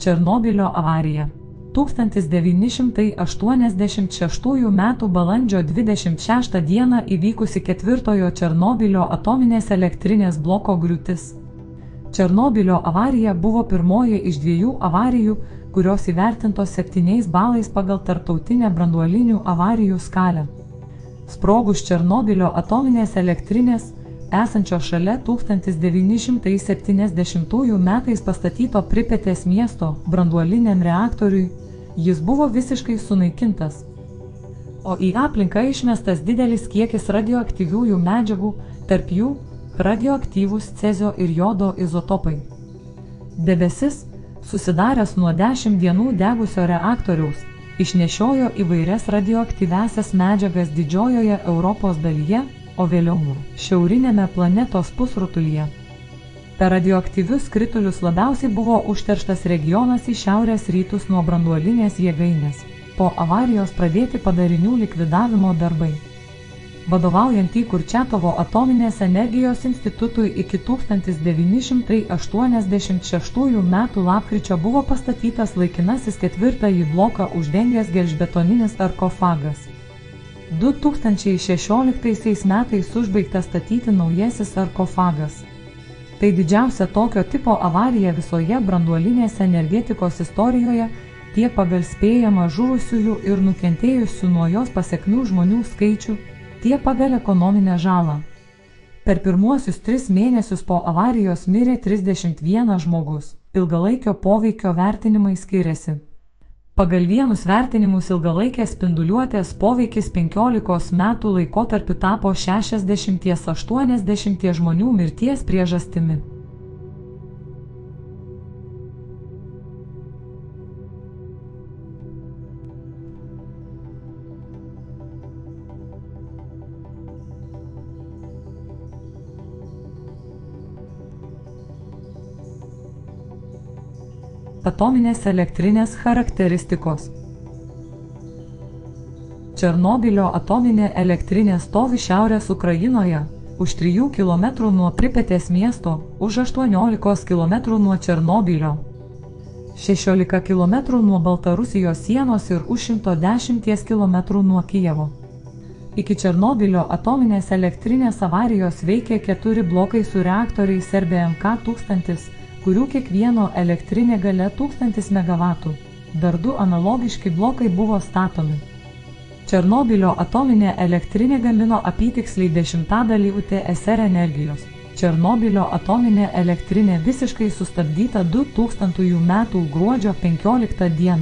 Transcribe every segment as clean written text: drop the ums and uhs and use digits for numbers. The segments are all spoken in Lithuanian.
Černobylio avarija. 1986 m. balandžio 26 d. įvykusi ketvirtojo Černobylio atominės elektrinės bloko griūtis. Černobylio avarija buvo pirmoji iš 2 avarijų, kurios įvertintos 7 balais pagal tarptautinę branduolinių avarijų skalę. Sprogus Černobylio atominės elektrinės, esančio šalia 1970 metais pastatyto Pripetės miesto branduoliniam reaktoriui, jis buvo visiškai sunaikintas, o į aplinką išmestas didelis kiekis radioaktyviųjų medžiagų, tarp jų radioaktyvūs cezio ir jodo izotopai. Debesis, susidaręs nuo 10 dienų degusio reaktoriaus, išnešiojo įvairias radioaktyviąsias medžiagas didžiojoje Europos dalyje, o vėliau šiaurinėme planetos pusrutulyje. Per radioaktyvius kritulius labiausiai buvo užterštas regionas į šiaurės rytus nuo branduolinės jėgainės. Po avarijos pradėti padarinių likvidavimo darbai. Vadovaujant į Kurčiatovo atominės energijos institutui iki 1986 m. lapkričio buvo pastatytas laikinasis 4-ąjį bloką uždengęs gelžbetoninis sarkofagas. 2016 metais užbaigtas statyti naujasis sarkofagas. Tai didžiausia tokio tipo avarija visoje branduolinės energetikos istorijoje, tiek pagal spėjamą žuvusiųjų ir nukentėjusių nuo jos pasekmių žmonių skaičių, tiek pagal ekonominę žalą. Per pirmuosius 3 mėnesius po avarijos mirė 31 žmogus. Ilgalaikio poveikio vertinimai skiriasi. Pagal vienus vertinimus ilgalaikės spinduliuotės poveikis 15 metų laikotarpiu tapo 60–80 žmonių mirties priežastimi. Atominės elektrinės charakteristikos. Černobylio atominė elektrinė stovi šiaurės Ukrainoje, už 3 km nuo Pripetės miesto, už 18 km nuo Černobylio, 16 km nuo Baltarusijos sienos ir už 110 km nuo Kijevo. Iki Černobylio atominės elektrinės avarijos veikė 4 blokai su reaktoriais RBMK-1000, kurių kiekvieno elektrinė galia 1000 MW. Dar 2 analogiški blokai buvo statomi. Černobylio atominė elektrinė gamino apytiksliai 10% UTSR energijos. Černobylio atominė elektrinė visiškai sustabdyta 2000 m. gruodžio 15 d.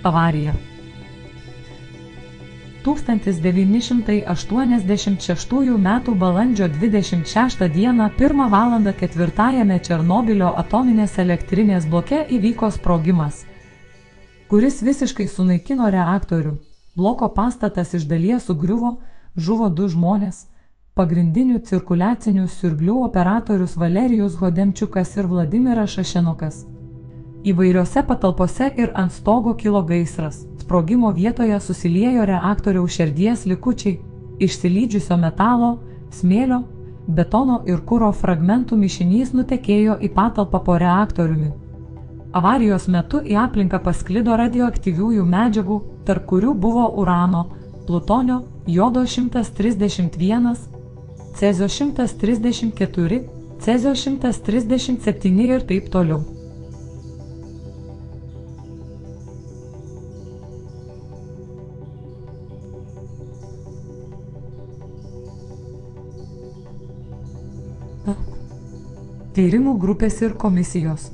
Avarija. 1986 m. balandžio 26 d. 1 val. 4-ajame Černobylio atominės elektrinės bloke įvyko sprogimas, kuris visiškai sunaikino reaktorių. Bloko pastatas iš dalies sugriuvo, žuvo 2 žmonės, pagrindinių cirkuliacinių siurblių operatorius Valerijus Hodemčiukas ir Vladimiras Šašenokas. Įvairiose patalpose ir ant stogo kilo gaisras. Sprogimo vietoje susiliejo reaktoriaus šerdies likučiai, išsilydžiusio metalo, smėlio, betono ir kuro fragmentų mišinys nutekėjo į patalpą po reaktoriumi. Avarijos metu į aplinką pasklido radioaktyviųjų medžiagų, tarp kurių buvo urano, plutonio, jodo 131, cezio 134, cezio 137 ir taip toliau. Tyrimų grupės ir komisijos.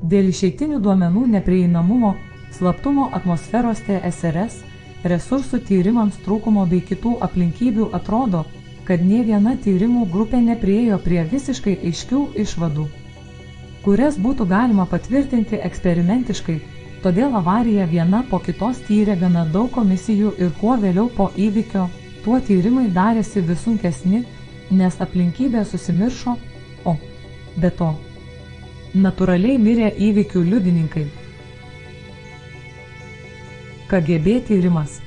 Dėl išeitinių duomenų neprieinamumo, slaptumo atmosferos TSRS, resursų tyrimams trūkumo bei kitų aplinkybių atrodo, kad nė viena tyrimų grupė nepriėjo prie visiškai aiškių išvadų, kurias būtų galima patvirtinti eksperimentiškai, todėl avariją viena po kitos tyrė gana daug komisijų ir kuo vėliau po įvykio, tuo tyrimai darėsi vis sunkesni, nes aplinkybė susimiršo, o be to Natūraliai mirė įvykių liudininkai. KGB tyrimas.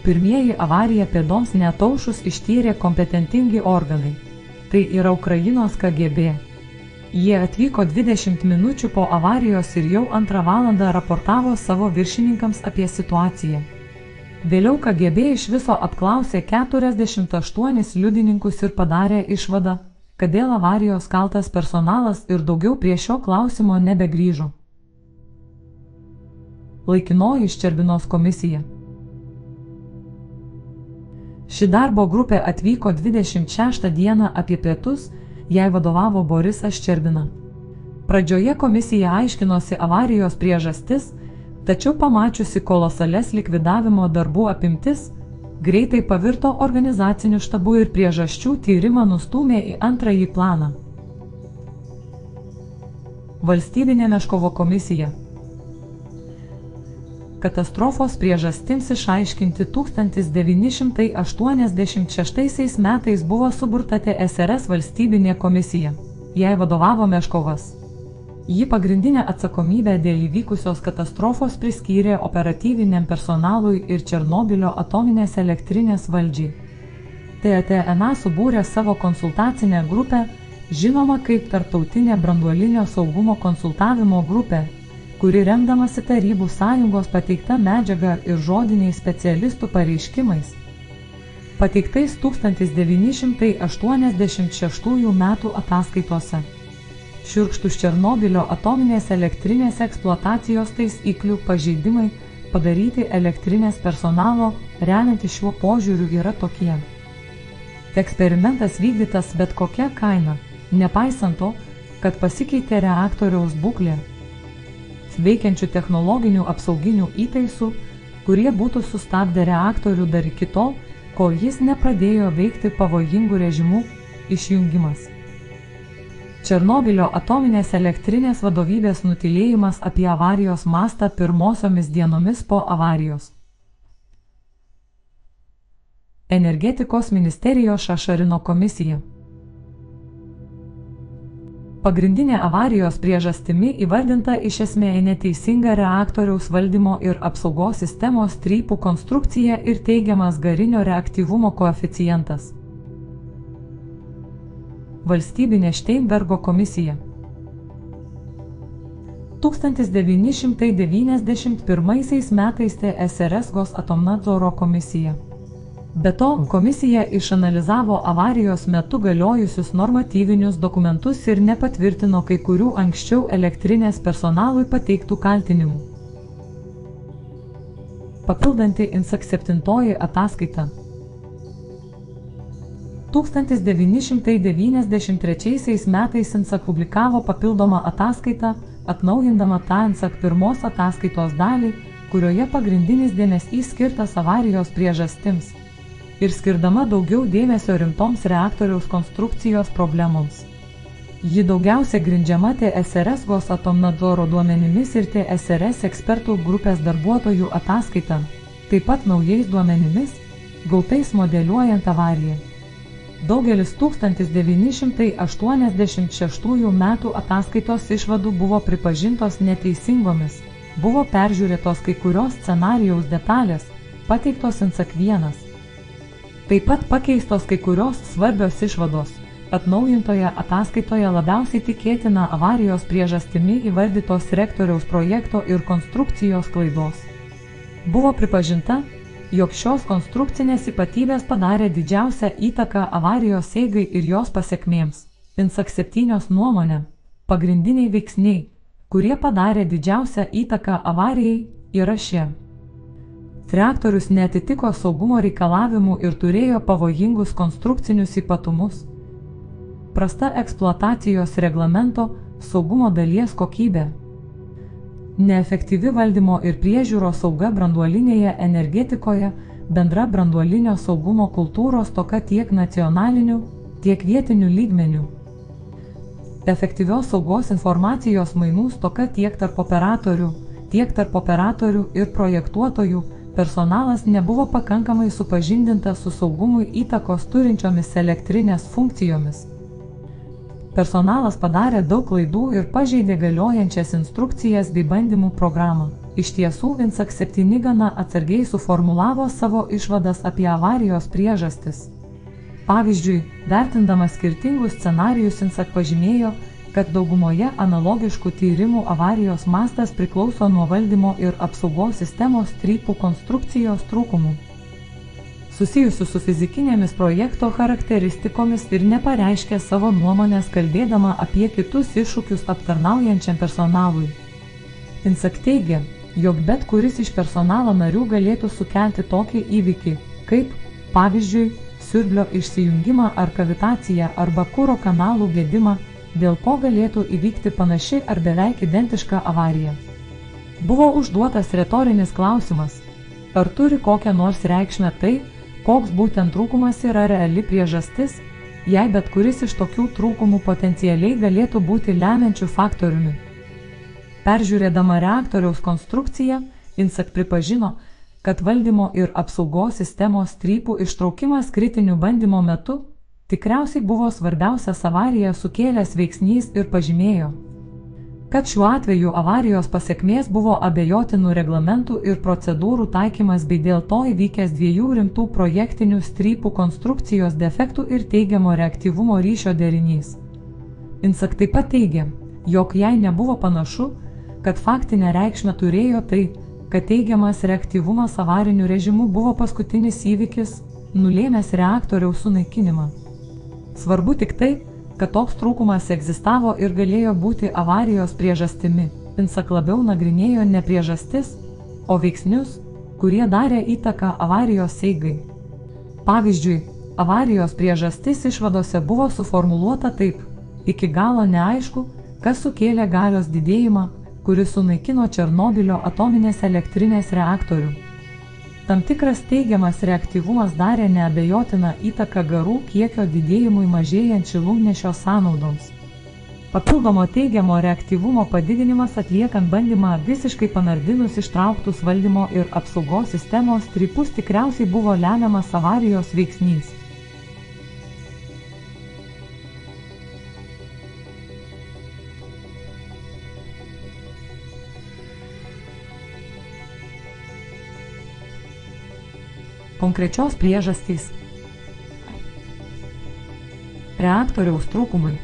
Pirmieji avariją pėdoms neataušus ištyrė kompetentingi organai. Tai yra Ukrainos KGB. Jie atvyko 20 minučių po avarijos ir jau 2 valandą raportavo savo viršininkams apie situaciją. Vėliau KGB iš viso apklausė 48 liudininkus ir padarė išvadą, kad dėl avarijos kaltas personalas ir daugiau prie šio klausimo nebegrįžo. Laikinoji Ščerbinos komisija. Ši darbo grupė atvyko 26 dieną apie pietus, jai vadovavo Borisas Ščerbina. Pradžioje komisija aiškinosi avarijos priežastis, tačiau pamačiusi kolosales likvidavimo darbų apimtis, greitai pavirto organizaciniu štabu ir priežasčių tyrimą nustūmė į antrąjį planą. Valstybinė Meškovo komisija. Katastrofos priežastims išaiškinti 1986 metais buvo suburta TSRS valstybinė komisija. Jai vadovavo Meškovas. Ji pagrindinę atsakomybę dėl įvykusios katastrofos priskyrė operatyviniam personalui ir Černobilio atominės elektrinės valdžiai. TATNA subūrė savo konsultacinę grupę, žinoma kaip Tarptautinė branduolinio saugumo konsultavimo grupė, kuri remdamasi Tarybų sąjungos pateikta medžiaga ir žodiniais specialistų pareiškimais, pateiktais 1986 metų ataskaitose. Šiurkštus Černobilio atominės elektrinės eksploatacijos taisyklių pažeidimai padaryti elektrinės personalo, remiantis šiuo požiūriu, yra tokie. Eksperimentas vykdytas bet kokia kaina, nepaisant to, kad pasikeitė reaktoriaus būklė. Veikiančių technologinių apsauginių įtaisų, kurie būtų sustabdę reaktorių dar iki tol, kol jis nepradėjo veikti pavojingų režimų, išjungimas. Černobilio atominės elektrinės vadovybės nutylėjimas apie avarijos mastą pirmosiomis dienomis po avarijos. Energetikos ministerijos Šašarino komisija. Pagrindinė avarijos priežastimi įvardinta iš esmės neteisinga reaktoriaus valdymo ir apsaugos sistemos strypų konstrukcija ir teigiamas garinio reaktyvumo koeficientas. Valstybinė Šteinbergo komisija. 1991 metais TSRS Gosatomnadzoro komisija. Be to, komisija išanalizavo avarijos metu galiojusius normatyvinius dokumentus ir nepatvirtino kai kurių anksčiau elektrinės personalui pateiktų kaltinimų. Papildanti INSAK 7 ataskaita. 1993 metais INSAK publikavo papildomą ataskaitą, atnaujindama tą INSAK 1 ataskaitos dalį, kurioje pagrindinis dėmesys skirtas avarijos priežastims ir skirdama daugiau dėmesio rimtoms reaktoriaus konstrukcijos problemoms. Ji daugiausia grindžiama TSRS Gosatomnadzoro duomenimis ir TSRS ekspertų grupės darbuotojų ataskaita, taip pat naujais duomenimis, gautais modeliuojant avariją. Daugelis 1986 metų ataskaitos išvadų buvo pripažintos neteisingomis, buvo peržiūrėtos kai kurios scenarijaus detalės, pateiktos INSAK 1. Taip pat pakeistos kai kurios svarbios išvados. Atnaujintoje ataskaitoje labiausiai tikėtina avarijos priežastimi įvardytos reaktoriaus projekto ir konstrukcijos klaidos. Buvo pripažinta, jog šios konstrukcinės ypatybės padarė didžiausią įtaką avarijos eigai ir jos pasekmėms. INSAK 7 nuomonė, pagrindiniai veiksniai, kurie padarė didžiausią įtaką avarijai, yra šie. Reaktorius neatitiko saugumo reikalavimų ir turėjo pavojingus konstrukcinius ypatumus. Prasta eksploatacijos reglamento saugumo dalies kokybė. Neefektyvi valdymo ir priežiūros sauga branduolinėje energetikoje, bendra branduolinio saugumo kultūros stoka tiek nacionaliniu, tiek vietiniu lygmeniu. Efektyvios saugos informacijos mainų stoka tiek tarp operatorių ir projektuotojų. Personalas nebuvo pakankamai supažindintas su saugumui įtakos turinčiomis elektrinės funkcijomis. Personalas padarė daug klaidų ir pažeidė galiojančias instrukcijas bei bandymų programą. Iš tiesų, Insak 7 gana atsargiai suformulavo savo išvadas apie avarijos priežastis. Pavyzdžiui, vertindamas skirtingus scenarijus, Insak pažymėjo, kad daugumoje analogiškų tyrimų avarijos mastas priklauso nuo valdymo ir apsaugos sistemos strypų konstrukcijos trūkumų, susijusių su fizikinėmis projekto charakteristikomis, ir nepareiškė savo nuomonės, kalbėdama apie kitus iššūkius aptarnaujančiam personalui. Insak teigė, jog bet kuris iš personalo narių galėtų sukelti tokį įvykį, kaip, pavyzdžiui, siurblio išsijungimą ar kavitaciją arba kuro kanalų gedimą, dėl ko galėtų įvykti panaši ar beveik identiška avarija. Buvo užduotas retorinis klausimas, ar turi kokią nors reikšmę tai, koks būtent trūkumas yra reali priežastis, jei bet kuris iš tokių trūkumų potencialiai galėtų būti lemiančiu faktoriumi. Peržiūrėdama reaktoriaus konstrukciją, Insak pripažino, kad valdymo ir apsaugos sistemos strypų ištraukimas kritinių bandymo metu tikriausiai buvo svarbiausias avariją sukėlęs veiksnys, ir pažymėjo, kad šiuo atveju avarijos pasekmės buvo abejotinų reglamentų ir procedūrų taikymas bei dėl to įvykęs 2 rimtų projektinių strypų konstrukcijos defektų ir teigiamo reaktyvumo ryšio derinys. Insak taip pat teigė, jog jai nebuvo panašu, kad faktinę reikšmę turėjo tai, kad teigiamas reaktyvumas avariniu režimu buvo paskutinis įvykis, nulėmęs reaktoriaus sunaikinimą. Svarbu tik tai, kad toks trūkumas egzistavo ir galėjo būti avarijos priežastimi. Insak labiau nagrinėjo ne priežastis, o veiksnius, kurie darė įtaką avarijos eigai. Pavyzdžiui, avarijos priežastis išvadose buvo suformuluota taip: iki galo neaišku, kas sukėlė galios didėjimą, kuris sunaikino Černobylio atominės elektrinės reaktorių. Tam tikras teigiamas reaktyvumas darė neabejotiną įtaką garų kiekio didėjimui mažėjant šilumnešio sąnaudoms. Papildomo teigiamo reaktyvumo padidinimas atliekant bandymą visiškai panardinus ištrauktus valdymo ir apsaugos sistemos strypus tikriausiai buvo lemiamas avarijos veiksnys. Konkrečios priežastys. Reaktoriaus trūkumai.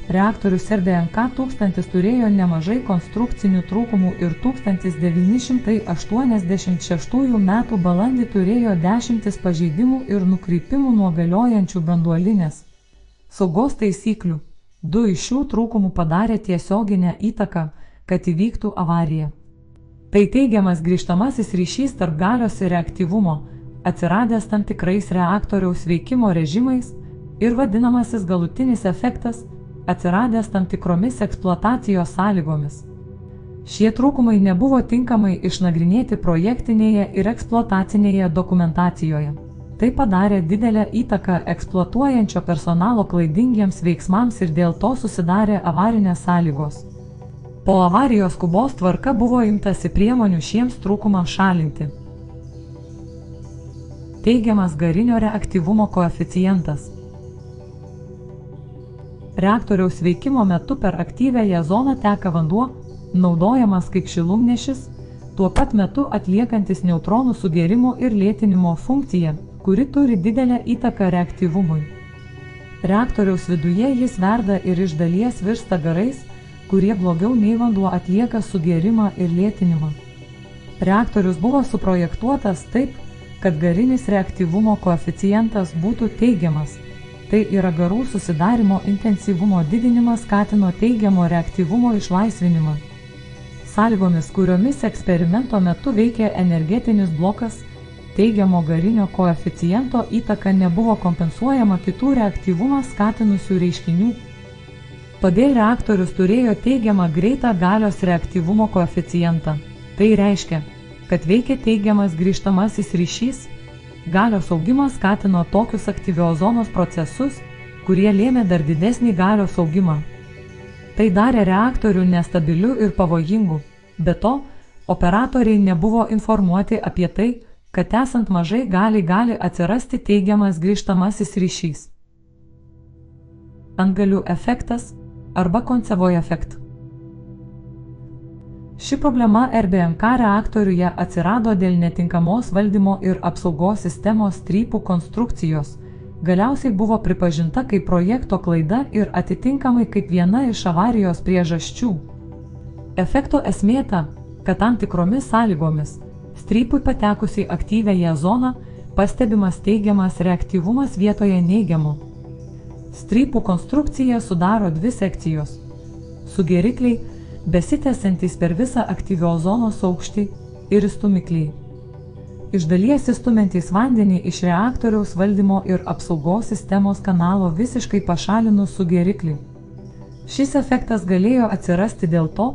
Reaktorius RDNK-1000 turėjo nemažai konstrukcinių trūkumų ir 1986 m. balandį turėjo 10 pažeidimų ir nukrypimų nuo galiojančių branduolinės saugos taisyklių. 2 iš šių trūkumų padarė tiesioginę įtaką, kad įvyktų avarija. Tai teigiamas grįžtamasis ryšys tarp galios ir reaktyvumo, atsiradęs tam tikrais reaktoriaus veikimo režimais, ir vadinamasis galutinis efektas, atsiradęs tam tikromis eksploatacijos sąlygomis. Šie trūkumai nebuvo tinkamai išnagrinėti projektinėje ir eksploatacinėje dokumentacijoje. Tai padarė didelę įtaką eksploatuojančio personalo klaidingiems veiksmams ir dėl to susidarė avarinės sąlygos. Po avarijos skubos tvarka buvo imtasi priemonių šiems trūkumams šalinti. Teigiamas garinio reaktyvumo koeficientas. Reaktoriaus veikimo metu per aktyviąją zoną teka vanduo, naudojamas kaip šilumnešis, tuo pat metu atliekantis neutronų sugėrimo ir lėtinimo funkciją, kuri turi didelę įtaką reaktyvumui. Reaktoriaus viduje jis verda ir iš dalies virsta garais, kurie blogiau nei vanduo atlieka sugėrimą ir lėtinimą. Reaktorius buvo suprojektuotas taip, kad garinis reaktyvumo koeficientas būtų teigiamas. Tai yra garų susidarimo intensyvumo didinimas skatino teigiamo reaktyvumo išlaisvinimą. Sąlygomis, kuriomis eksperimento metu veikė energetinis blokas, teigiamo garinio koeficiento įtaka nebuvo kompensuojama kitų reaktyvumą skatinusių reiškinių. Todėl reaktorius turėjo teigiamą greitą galios reaktyvumo koeficientą. Tai reiškia, kad veikė teigiamas grįžtamasis ryšys. Galios augimas skatino tokius aktyvios zonos procesus, kurie lėmė dar didesnį galios augimą. Tai darė reaktorių nestabiliu ir pavojingu. Be to, operatoriai nebuvo informuoti apie tai, kad esant mažai gali atsirasti teigiamas grįžtamasis ryšys. antgalių efektas arba Koncevo efekt. Ši problema RBMK reaktoriuje atsirado dėl netinkamos valdymo ir apsaugos sistemos strypų konstrukcijos, galiausiai buvo pripažinta kaip projekto klaida ir atitinkamai kaip viena iš avarijos priežasčių. Efekto esmė ta, kad tam tikromis sąlygomis, strypui patekus į aktyviąją zoną, pastebimas teigiamas reaktyvumas vietoje neigiamo. Strypų konstrukciją sudaro dvi sekcijos – sugerikliai, besitęsiantys per visą aktyvios zonos aukštį, ir įstumikliai. Iš dalies įstumiantys vandenį iš reaktoriaus valdymo ir apsaugos sistemos kanalo visiškai pašalinus sugeriklį. Šis efektas galėjo atsirasti dėl to,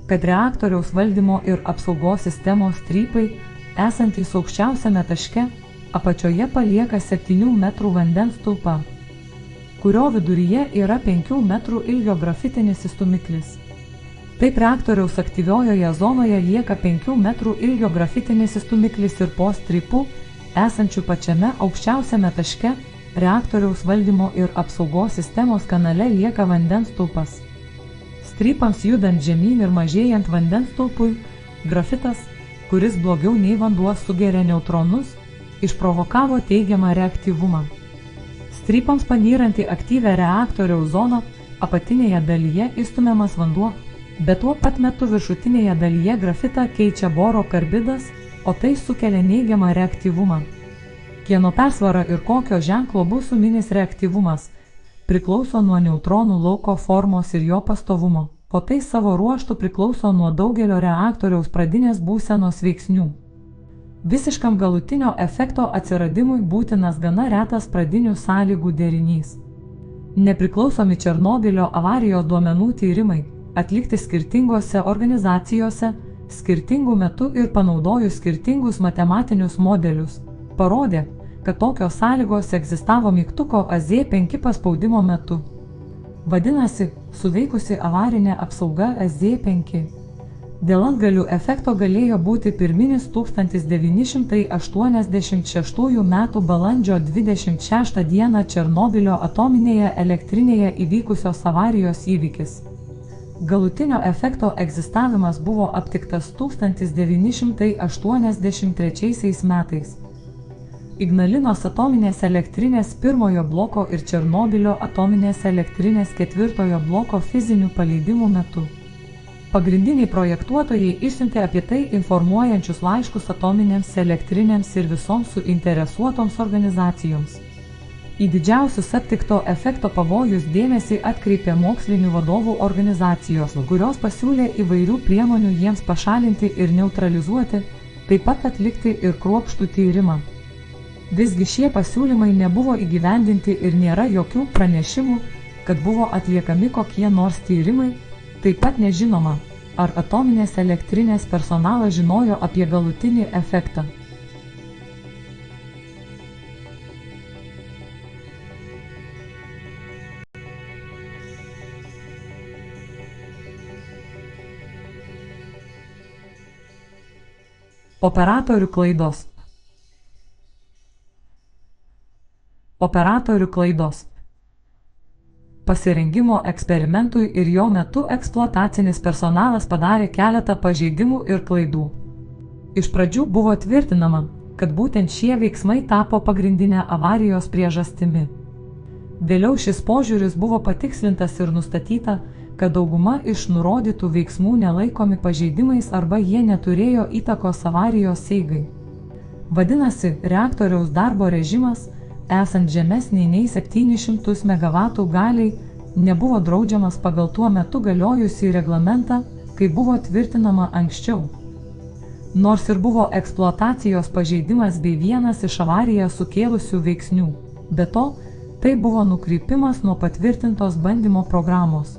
kad reaktoriaus valdymo ir apsaugos sistemos strypai, esantys aukščiausiame taške, apačioje palieka 7 metrų vandens stulpą, kurio viduryje yra 5 metrų ilgio grafitinis įstumiklis. Taip reaktoriaus aktyviojoje zonoje lieka 5 metrų ilgio grafitinis įstumiklis ir po strypu, esančių pačiame aukščiausiame taške, reaktoriaus valdymo ir apsaugos sistemos kanale lieka vandens stulpas. Strypams judant žemyn ir mažėjant vandens stulpui, grafitas, kuris blogiau nei vanduo sugeria neutronus, išprovokavo teigiamą reaktyvumą. Strypams panyrant į aktyvią reaktoriaus zoną, apatinėje dalyje įstumiamas vanduo, bet tuo pat metu viršutinėje dalyje grafitą keičia boro karbidas, o tai sukelia neigiamą reaktyvumą. Kieno persvara ir kokio ženklo bus suminis reaktyvumas priklauso nuo neutronų lauko formos ir jo pastovumo, o tai savo ruožtu priklauso nuo daugelio reaktoriaus pradinės būsenos veiksnių. Visiškam galutinio efekto atsiradimui būtinas gana retas pradinių sąlygų derinys. Nepriklausomi Černobylio avarijos duomenų tyrimai, atlikti skirtingose organizacijose, skirtingų metų ir panaudojus skirtingus matematinius modelius, parodė, kad tokios sąlygos egzistavo mygtuko AZ5 paspaudimo metu. Vadinasi, suveikusi avarinė apsauga AZ5. Dėl antgalių efekto galėjo būti pirminis 1986 m. balandžio 26 d. Černobylio atominėje elektrinėje įvykusios avarijos įvykis. Galutinio efekto egzistavimas buvo aptiktas 1983 metais. Ignalinos atominės elektrinės pirmojo bloko ir Černobylio atominės elektrinės ketvirtojo bloko fizinių paleidimų metu. Pagrindiniai projektuotojai išsiuntė apie tai informuojančius laiškus atominėms elektrinėms ir visoms suinteresuotoms organizacijoms. Į didžiausius aptikto efekto pavojus dėmesį atkreipė mokslinių vadovų organizacijos, kurios pasiūlė įvairių priemonių jiems pašalinti ir neutralizuoti, taip pat atlikti ir kruopštų tyrimą. Visgi šie pasiūlymai nebuvo įgyvendinti ir nėra jokių pranešimų, kad buvo atliekami kokie nors tyrimai, taip pat nežinoma, ar atominės elektrinės personalas žinojo apie galutinį efektą. Operatorių klaidos. Operatorių klaidos. Pasirengimo eksperimentui ir jo metu eksploatacinis personalas padarė keletą pažeidimų ir klaidų. Iš pradžių buvo tvirtinama, kad būtent šie veiksmai tapo pagrindinę avarijos priežastimi. Vėliau šis požiūris buvo patikslintas ir nustatyta, kad dauguma iš nurodytų veiksmų nelaikomi pažeidimais arba jie neturėjo įtakos avarijos eigai. Vadinasi, reaktoriaus darbo režimas, esant žemesniai nei 700 MW galiai, nebuvo draudžiamas pagal tuo metu galiojusį reglamentą, kai buvo tvirtinama anksčiau. Nors ir buvo eksploatacijos pažeidimas bei vienas iš avariją sukėlusių veiksnių. Be to, tai buvo nukrypimas nuo patvirtintos bandymo programos.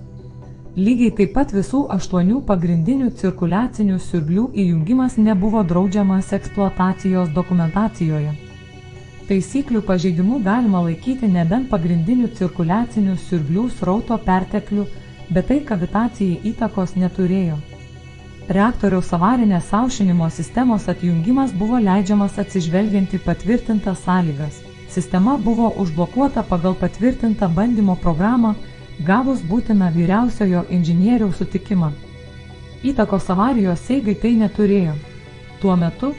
Lygiai taip pat visų 8 pagrindinių cirkuliacinių siurblių įjungimas nebuvo draudžiamas eksploatacijos dokumentacijoje. Taisyklių pažeidimu galima laikyti nebent pagrindinių cirkuliacinių siurblių srauto perteklių, bet tai kavitacijai įtakos neturėjo. Reaktoriaus avarinės aušinimo sistemos atjungimas buvo leidžiamas atsižvelgiant į patvirtintas sąlygas. Sistema buvo užblokuota pagal patvirtintą bandymo programą, gavus būtiną vyriausiojo inžinieriaus sutikimą. Įtakos avarijos eigai tai neturėjo. Tuo metu,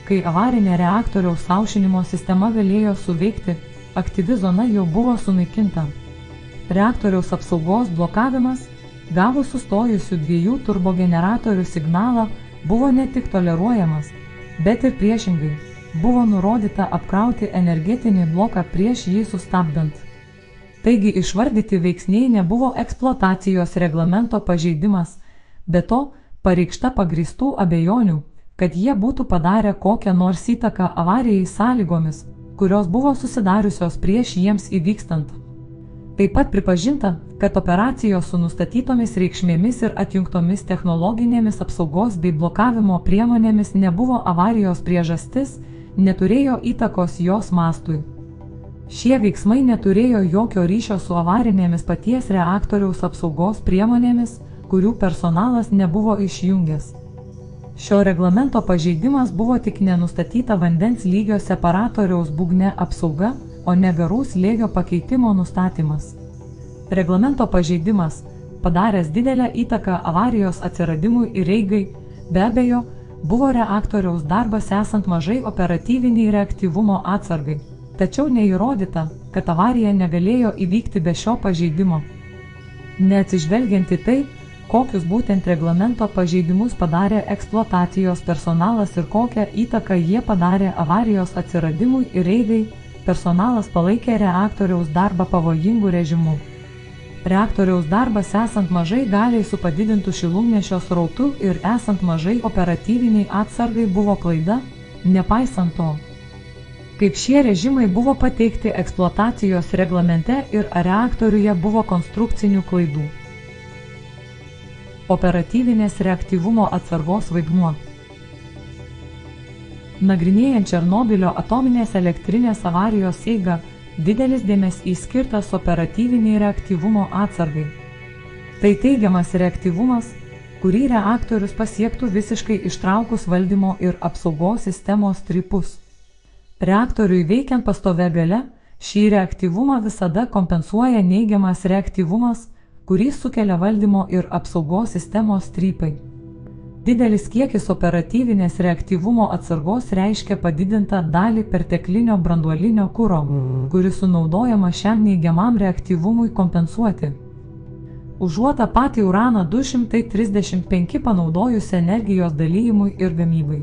kai avarinė reaktoriaus aušinimo sistema galėjo suveikti, aktyvi zona jau buvo sunaikinta. Reaktoriaus apsaugos blokavimas, gavus sustojusių 2 turbogeneratorių signalą, buvo ne tik toleruojamas, bet ir priešingai, buvo nurodyta apkrauti energetinį bloką prieš jį sustabdant. Taigi išvardyti veiksniai nebuvo eksploatacijos reglamento pažeidimas, be to pareikšta pagrįstų abejonių, kad jie būtų padarę kokią nors įtaką avarijai sąlygomis, kurios buvo susidariusios prieš jiems įvykstant. Taip pat pripažinta, kad operacijos su nustatytomis reikšmėmis ir atjungtomis technologinėmis apsaugos bei blokavimo priemonėmis nebuvo avarijos priežastis, neturėjo įtakos jos mastui. Šie veiksmai neturėjo jokio ryšio su avarinėmis paties reaktoriaus apsaugos priemonėmis, kurių personalas nebuvo išjungęs. Šio reglamento pažeidimas buvo tik nenustatyta vandens lygio separatoriaus būgne apsauga, o ne garų slėgio pakeitimo nustatymas. Reglamento pažeidimas, padaręs didelę įtaką avarijos atsiradimui ir eigai, be abejo, buvo reaktoriaus darbas esant mažai operatyviniai reaktyvumo atsargai, tačiau neįrodyta, kad avarija negalėjo įvykti be šio pažeidimo. Neatsižvelgiant į tai, kokius būtent reglamento pažeidimus padarė eksploatacijos personalas ir kokią įtaką jie padarė avarijos atsiradimui ir eigai, personalas palaikė reaktoriaus darbą pavojingų režimu. Reaktoriaus darbas esant mažai galiai su padidintu šilumnešio srautu ir esant mažai operatyviniai atsargai buvo klaida, nepaisant to, kaip šie režimai buvo pateikti eksploatacijos reglamente ir reaktoriuje buvo konstrukcinių klaidų. Operatyvinės reaktyvumo atsargos vaidmuo. Nagrinėjant Černobilio atominės elektrinės avarijos eigą, didelis dėmesys skirtas operatyviniai reaktyvumo atsargai. Tai teigiamas reaktyvumas, kurį reaktorius pasiektų visiškai ištraukus valdymo ir apsaugos sistemos strypus. Reaktoriui veikiant pastovia gale, šį reaktyvumą visada kompensuoja neigiamas reaktyvumas, kurį sukelia valdymo ir apsaugos sistemos strypai. Didelis kiekis operatyvinės reaktyvumo atsargos reiškia padidintą dalį perteklinio branduolinio kuro, kuris sunaudojama šiam neigiamam reaktyvumui kompensuoti. Užuot tą patį uraną 235 panaudojus energijos dalijimui ir gamybai.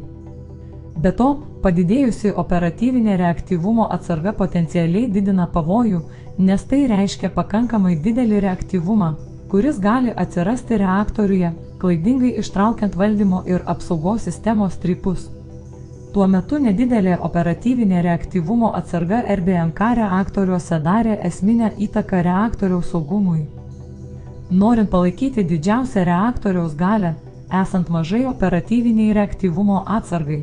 Be to, padidėjusi operatyvinė reaktyvumo atsarga potencialiai didina pavojų, nes tai reiškia pakankamai didelį reaktyvumą, kuris gali atsirasti reaktoriuje, klaidingai ištraukiant valdymo ir apsaugos sistemos strypus. Tuo metu nedidelė operatyvinė reaktyvumo atsarga RBMK reaktoriuose darė esminę įtaką reaktoriaus saugumui. Norint palaikyti didžiausią reaktoriaus galią, esant mažai operatyviniai reaktyvumo atsargai,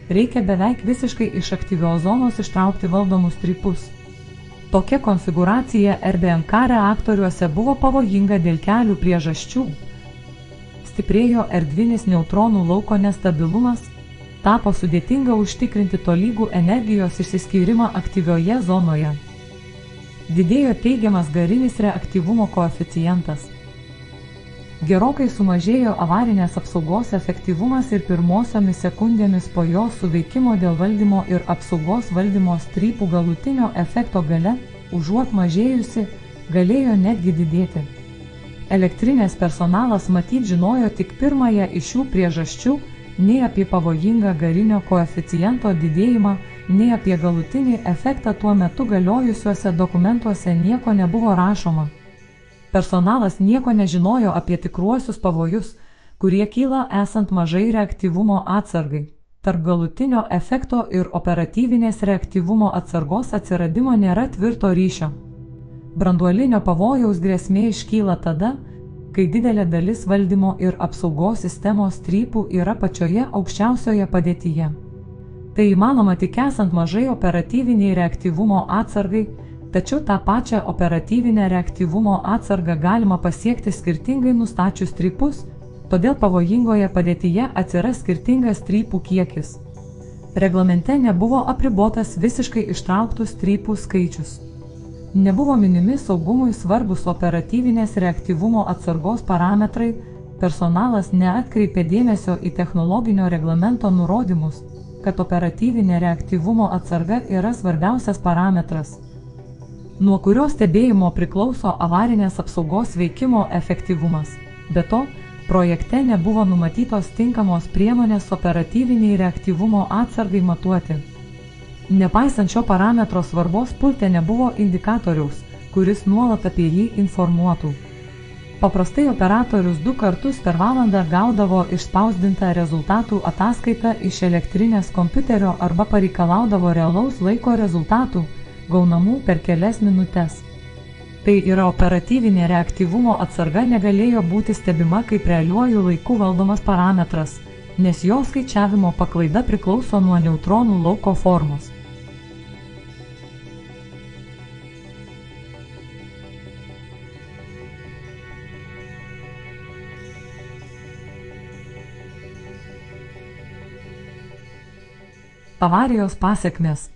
reikia beveik visiškai iš aktyvios zonos ištraukti valdomus strypus. Tokia konfigūracija RBMK reaktoriuose buvo pavojinga dėl kelių priežasčių. Stiprėjo erdvinis neutronų lauko nestabilumas, tapo sudėtinga užtikrinti tolygų energijos išsiskyrimą aktyvioje zonoje. Didėjo teigiamas garinis reaktyvumo koeficientas. Gerokai sumažėjo avarinės apsaugos efektyvumas ir pirmosiomis sekundėmis po jos suveikimo dėl valdymo ir apsaugos valdymo strypų galutinio efekto gale, užuot mažėjusi, galėjo netgi didėti. Elektrinės personalas matyt žinojo tik pirmąją iš šių priežasčių, nei apie pavojingą garinio koeficiento didėjimą, nei apie galutinį efektą tuo metu galiojusiuose dokumentuose nieko nebuvo rašoma. Personalas nieko nežinojo apie tikruosius pavojus, kurie kyla esant mažai reaktyvumo atsargai. Tarp galutinio efekto ir operatyvinės reaktyvumo atsargos atsiradimo nėra tvirto ryšio. Branduolinio pavojaus grėsmė iškyla tada, kai didelė dalis valdymo ir apsaugos sistemos strypų yra pačioje aukščiausioje padėtyje. Tai įmanoma tik esant mažai operatyviniai reaktyvumo atsargai, tačiau tą pačią operatyvinę reaktyvumo atsargą galima pasiekti skirtingai nustačius strypus, todėl pavojingoje padėtyje atsiras skirtingas strypų kiekis. Reglamente nebuvo apribotas visiškai ištrauktų strypų skaičius. Nebuvo minimi saugumui svarbus operatyvinės reaktyvumo atsargos parametrai, personalas neatkreipė dėmesio į technologinio reglamento nurodymus, kad operatyvinė reaktyvumo atsarga yra svarbiausias parametras, nuo kurio stebėjimo priklauso avarinės apsaugos veikimo efektyvumas. Be to, projekte nebuvo numatytos tinkamos priemonės operatyviniai reaktyvumo atsargai matuoti. Nepaisant šio parametro svarbos, pulte nebuvo indikatoriaus, kuris nuolat apie jį informuotų. Paprastai operatorius 2 kartus per valandą gaudavo išspausdintą rezultatų ataskaitą iš elektrinės kompiuterio arba pareikalaudavo realaus laiko rezultatų, gaunamų per kelias minutes. Tai yra operatyvinė reaktyvumo atsarga negalėjo būti stebima kaip realiuoju laiku valdomas parametras, nes jo skaičiavimo paklaida priklauso nuo neutronų lauko formos. Avarijos pasekmės.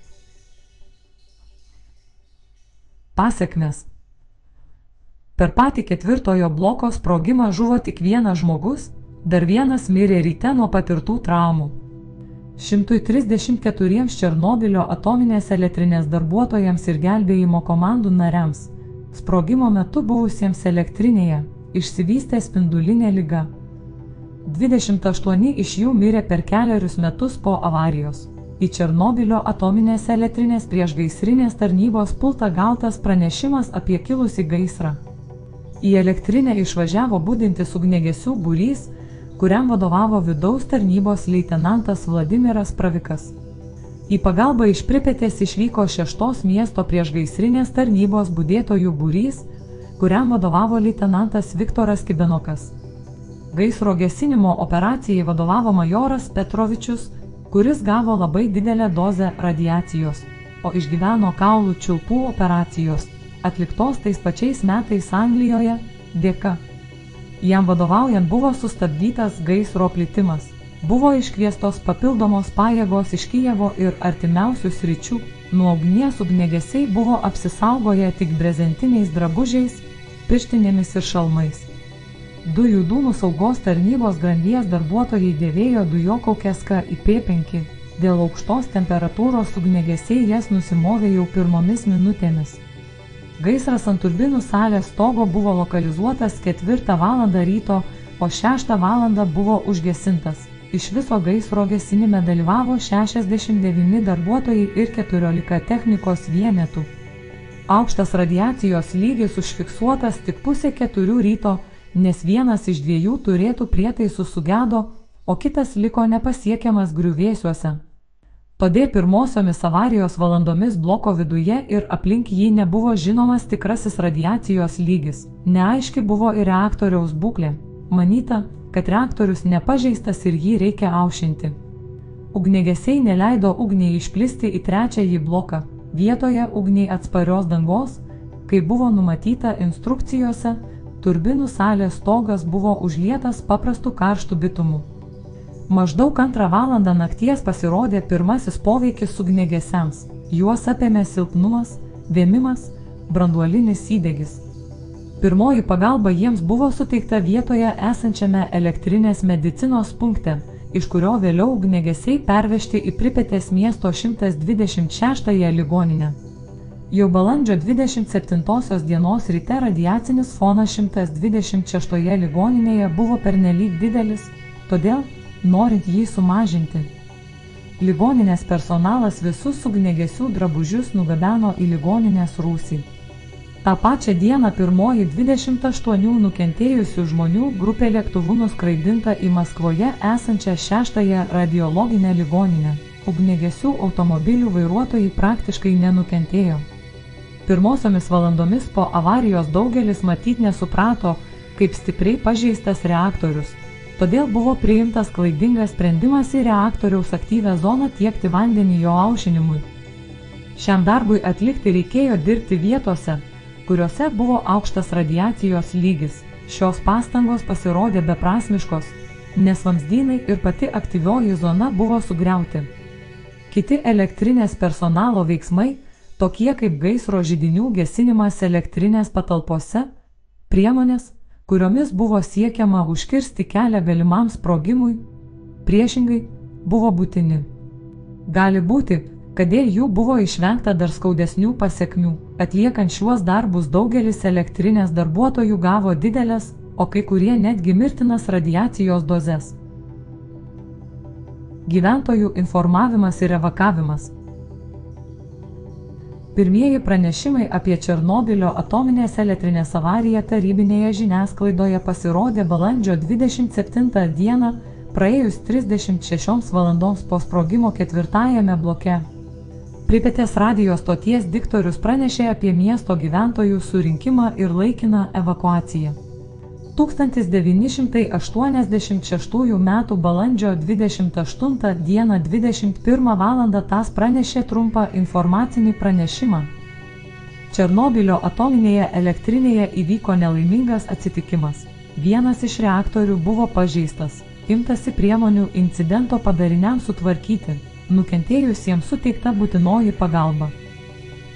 Per patį 4 bloko sprogimą žuvo tik vienas žmogus, dar vienas mirė ryte nuo patirtų traumų. 134 Černobylio atominės elektrinės darbuotojams ir gelbėjimo komandų nariams, sprogimo metu buvusiems elektrinėje, išsivystė spindulinė liga. 28 iš jų mirė per 4 metus po avarijos. Į Černobylio atominės elektrinės priešgaisrinės tarnybos pultą gautas pranešimas apie kilusį gaisrą. Į elektrinę išvažiavo budintis ugniagesių būrys, kuriam vadovavo vidaus tarnybos leitenantas Vladimiras Pravikas. Į pagalbą iš Pripetės išvyko 6 miesto priešgaisrinės tarnybos budėtojų būrys, kuriam vadovavo leitenantas Viktoras Kibenokas. Gaisro gesinimo operacijai vadovavo majoras Petrovičius, kuris gavo labai didelę dozę radiacijos, o išgyveno kaulų čiulpų operacijos, atliktos tais pačiais metais Anglijoje, dėka. Jam vadovaujant buvo sustabdytas gaisro plitimas, buvo iškviestos papildomos pajėgos iš Kijevo ir artimiausių sričių, nuo ugnies ugniagesiai buvo apsisaugoję tik brezentiniais drabužiais, pirštinėmis ir šalmais. Dujų dūmų saugos tarnybos grandies darbuotojai dėvėjo dujokaukes KIP5, dėl aukštos temperatūros ugniagesiai jas nusimovė jau pirmomis minutėmis. Gaisras ant turbinų salės stogo buvo lokalizuotas 4 valandą ryto, o 6 valandą buvo užgesintas. Iš viso gaisro gesinime dalyvavo 69 darbuotojai ir 14 technikos vienetų. Aukštas radiacijos lygis užfiksuotas tik 3:30 ryto, nes vienas iš 2 turėtų prietaisų sugedo, o kitas liko nepasiekiamas griuvėsiuose. Todėl pirmosiomis avarijos valandomis bloko viduje ir aplink jį nebuvo žinomas tikrasis radiacijos lygis. Neaiški buvo ir reaktoriaus būklė. Manyta, kad reaktorius nepažeistas ir jį reikia aušinti. Ugniagesiai neleido ugniai išplisti į 3. bloką, vietoje ugniai atsparios dangos, kai buvo numatyta instrukcijose, turbinų salės stogas buvo užlietas paprastu karštu bitumu. Maždaug 2 valandą nakties pasirodė pirmasis poveikis ugniagesiams. Juos apėmė silpnumas, vėmimas, branduolinis įdegis. Pirmoji pagalba jiems buvo suteikta vietoje esančiame elektrinės medicinos punkte, iš kurio vėliau ugniagesiai pervežti į Pripetės miesto 126 ligoninę. Jau balandžio 27 dienos ryte radiacinis fonas 126 ligoninėje buvo pernelyg didelis, todėl, norint jį sumažinti, ligoninės personalas visus ugniagesių drabužius nugabeno į ligoninės rūsį. Ta pačią dieną pirmoji 28 nukentėjusių žmonių grupė lėktuvu nuskraidinta į Maskvoje esančią 6 radiologinę ligoninę. Ugniagesių automobilių vairuotojai praktiškai nenukentėjo. Pirmosiomis valandomis po avarijos daugelis matyt nesuprato, kaip stipriai pažeistas reaktorius. Todėl buvo priimtas klaidingas sprendimas į reaktoriaus aktyvią zoną tiekti vandenį jo aušinimui. Šiam darbui atlikti reikėjo dirbti vietose, kuriuose buvo aukštas radiacijos lygis. Šios pastangos pasirodė beprasmiškos, nes vamzdynai ir pati aktyvioji zona buvo sugriauti. Kiti elektrinės personalo veiksmai, tokie kaip gaisro židinių gesinimas elektrinės patalpose, priemonės, kuriomis buvo siekiama užkirsti kelią galimam sprogimui, priešingai, buvo būtini. Gali būti, kad dėl jų buvo išvengta dar skaudesnių pasekmių. Atliekant šiuos darbus daugelis elektrinės darbuotojų gavo didelės, o kai kurie netgi mirtinas radiacijos dozes. Gyventojų informavimas ir evakavimas. Pirmieji pranešimai apie Černobylio atominės elektrinės avariją tarybinėje žiniasklaidoje pasirodė balandžio 27 dieną, praėjus 36 valandoms po sprogimo ketvirtajame bloke. Pripetės radijo stoties diktorius pranešė apie miesto gyventojų surinkimą ir laikiną evakuaciją. 1986 m. balandžio 28 d. 21 val. TASS pranešė trumpą informacinį pranešimą. Černobylio atominėje elektrinėje įvyko nelaimingas atsitikimas. Vienas iš reaktorių buvo pažeistas. Imtasi priemonių incidento padariniams sutvarkyti. Nukentėjusiems suteikta būtinoji pagalba.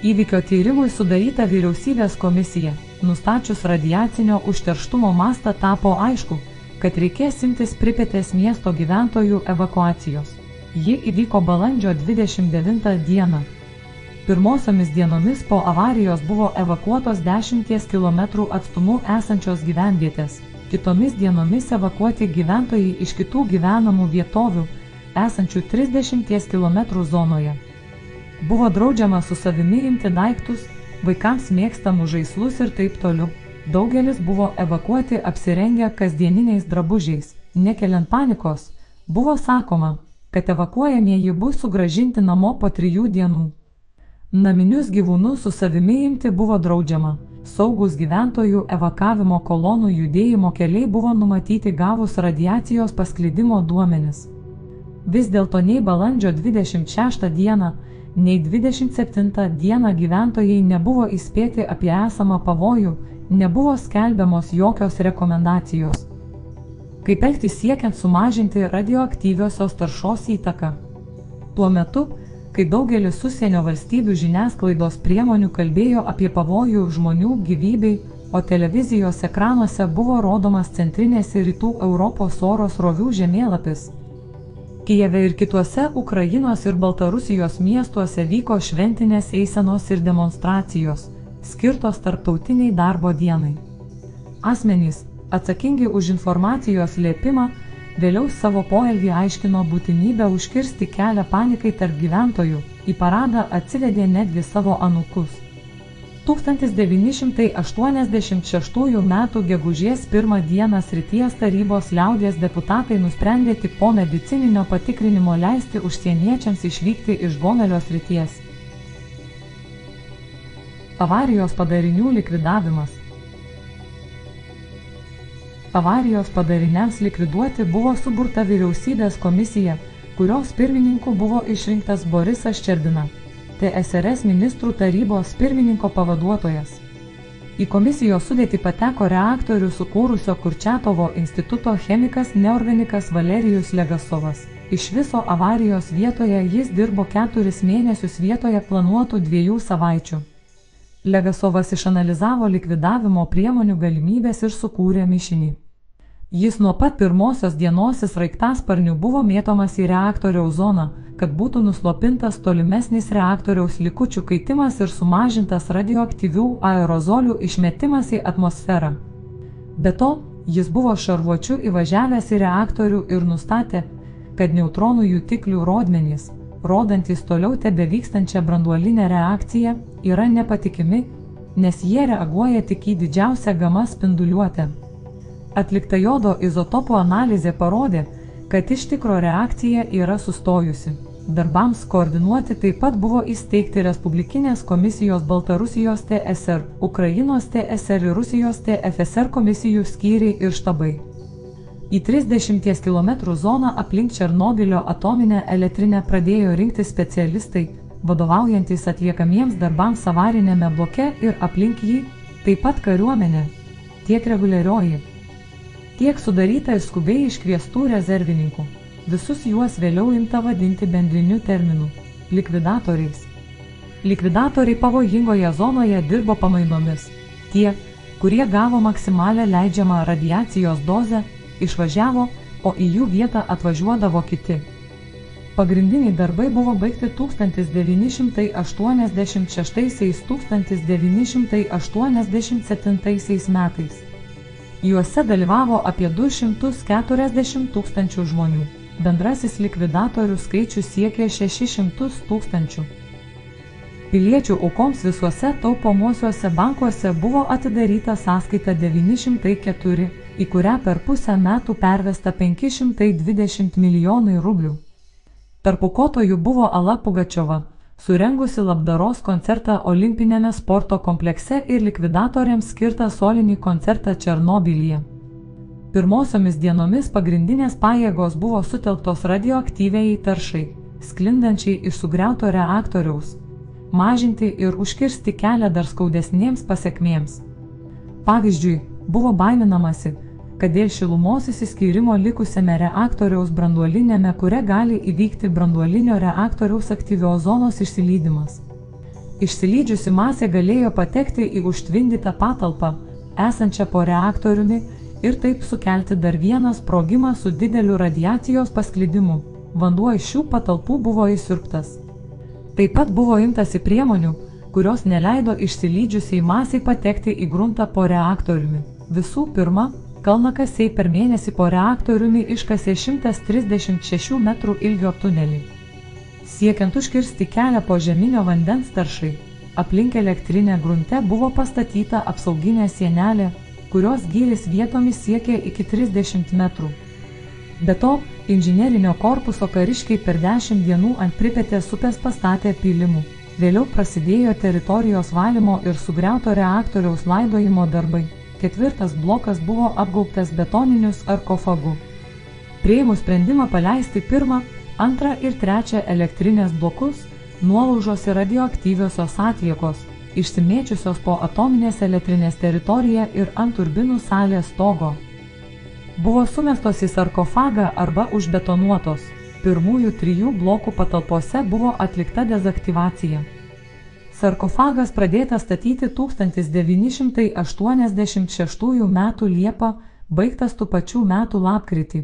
Įvykio tyrimui sudaryta vyriausybės komisija. Nustačius radiacinio užterštumo mastą tapo aišku, kad reikės imtis Pripetės miesto gyventojų evakuacijos. Ji įvyko balandžio 29 dieną. Pirmosiomis dienomis po avarijos buvo evakuotos 10 km atstumu esančios gyvenvietės. Kitomis dienomis evakuoti gyventojai iš kitų gyvenamų vietovių, esančių 30 km zonoje. Buvo draudžiama su savimi imti daiktus, vaikams mėgstamų žaislus ir taip toliau. Daugelis buvo evakuoti apsirengę kasdieniniais drabužiais. Nekeliant panikos, buvo sakoma, kad evakuojamieji bus sugrąžinti namo po 3 dienų. Naminius gyvūnus su savimi imti buvo draudžiama. Saugus gyventojų evakavimo kolonų judėjimo keliai buvo numatyti gavus radiacijos pasklidimo duomenis. Vis dėlto nei balandžio 26 dieną, nei 27 dieną gyventojai nebuvo įspėti apie esamą pavojų, nebuvo skelbiamos jokios rekomendacijos. Kaip elgtis siekiant sumažinti radioaktyviosios taršos įtaką. Tuo metu, kai daugelis užsienio valstybių žiniasklaidos priemonių kalbėjo apie pavojų žmonių gyvybei, o televizijos ekranuose buvo rodomas centrinės ir rytų Europos oro srovių žemėlapis. Kijeve ir kituose Ukrainos ir Baltarusijos miestuose vyko šventinės eisenos ir demonstracijos, skirtos tarptautiniai darbo dienai. Asmenys, atsakingi už informacijos slėpimą, vėliau savo poelgį aiškino būtinybę užkirsti kelią panikai tarp gyventojų, į paradą atsivedė netgi savo anūkus. 1986 m. gegužės 1 d. Srities tarybos liaudies deputatai nusprendė tik po medicininio patikrinimo leisti užsieniečiams išvykti iš Gomelio srities. Avarijos padarinių likvidavimas. Avarijos padariniams likviduoti buvo suburta vyriausybės komisija, kurios pirmininku buvo išrinktas Borisas Ščerbina, TSRS ministrų tarybos pirmininko pavaduotojas. Į komisijos sudėtį pateko reaktorių sukūrusio Kurčiatovo instituto chemikas neorganikas Valerijus Legasovas. Iš viso avarijos vietoje jis dirbo 4 mėnesius vietoje planuotų 2 savaičių. Legasovas išanalizavo likvidavimo priemonių galimybės ir sukūrė mišinį. Jis nuo pat pirmosios dienos sraigtasparniu buvo mėtomas į reaktoriaus zoną, kad būtų nuslopintas tolimesnis reaktoriaus likučių kaitimas ir sumažintas radioaktyvių aerozolių išmetimas į atmosferą. Be to, jis buvo šarvuočiu įvažiavęs į reaktorių ir nustatė, kad neutronų jutiklių rodmenys, rodantys toliau tebevykstančią branduolinę reakciją, yra nepatikimi, nes jie reaguoja tik į didžiausią gamą spinduliuotę. Atlikta jodo izotopų analizė parodė, kad iš tikro reakcija yra sustojusi. Darbams koordinuoti taip pat buvo įsteigti Respublikinės komisijos Baltarusijos TSR, Ukrainos TSR ir Rusijos TFSR komisijų skyriai ir štabai. Į 30 km zoną aplink Černobylio atominę elektrinę pradėjo rinkti specialistai, vadovaujantis atliekamiems darbams avariniame bloke ir aplink jį, taip pat kariuomenė, tiek reguliarioji, tiek sudaryta ir skubiai iškviestų rezervininkų. Visus juos vėliau imta vadinti bendriniu terminu – likvidatoriais. Likvidatoriai pavojingoje zonoje dirbo pamainomis. Tie, kurie gavo maksimalią leidžiamą radiacijos dozę, išvažiavo, o į jų vietą atvažiuodavo kiti. Pagrindiniai darbai buvo baigti 1986–1987 metais. Juose dalyvavo apie 240 tūkstančių žmonių. Bendrasis likvidatorių skaičius siekė 600 tūkstančių. Piliečių aukoms visuose taupomuosiuose bankuose buvo atidaryta sąskaita 904, į kurią per pusę metų pervesta 520 milijonai rublių. Tarp aukotojų buvo Ala Pugačiova, surengusi labdaros koncertą Olimpinėme sporto komplekse ir likvidatoriams skirtą solinį koncertą Černobylyje. Pirmosiomis dienomis pagrindinės pajėgos buvo sutelktos radioaktyviai taršai, sklindančiai iš sugriauto reaktoriaus, mažinti ir užkirsti kelią dar skaudesnėms pasekmėms. Pavyzdžiui, buvo baiminamasi, kad dėl šilumos išsiskyrimo likusiame reaktoriaus branduolinėme kure gali įvykti branduolinio reaktoriaus aktyvios zonos išsilydimas. Išsilydžiusi masė galėjo patekti į užtvindytą patalpą, esančią po reaktoriumi, ir taip sukelti dar vieną sprogimą su dideliu radiacijos pasklidimu. Vanduo iš šių patalpų buvo įsiurbtas. Taip pat buvo imtasi priemonių, kurios neleido išsilydžiusiai masiai patekti į gruntą po reaktoriumi. Visų pirma, kalnakasiai per mėnesį po reaktoriumi iškasė 136 metrų ilgio tunelį. Siekiant užkirsti kelią požeminio vandens taršai, aplink elektrinę grunte buvo pastatyta apsauginė sienelė, kurios gylis vietomis siekė iki 30 metrų. Be to, inžinerinio korpuso kariškiai per 10 dienų ant Pripetės upės pastatė pylimų. Vėliau prasidėjo teritorijos valymo ir sugriauto reaktoriaus laidojimo darbai. Ketvirtas blokas buvo apgaubtas betoniniu sarkofagu. Priėmus sprendimą paleisti pirmą, antrą ir trečią elektrinės blokus, nuolaužos ir radioaktyviosios atliekos, išsimėčiusios po atominės elektrinės teritoriją ir ant turbinų salės stogo, buvo sumestos į sarkofagą arba užbetonuotos. Pirmųjų 3 blokų patalpose buvo atlikta dezaktyvacija. Sarkofagas pradėtas statyti 1986 m. Liepą, baigtas tų pačių metų lapkritį.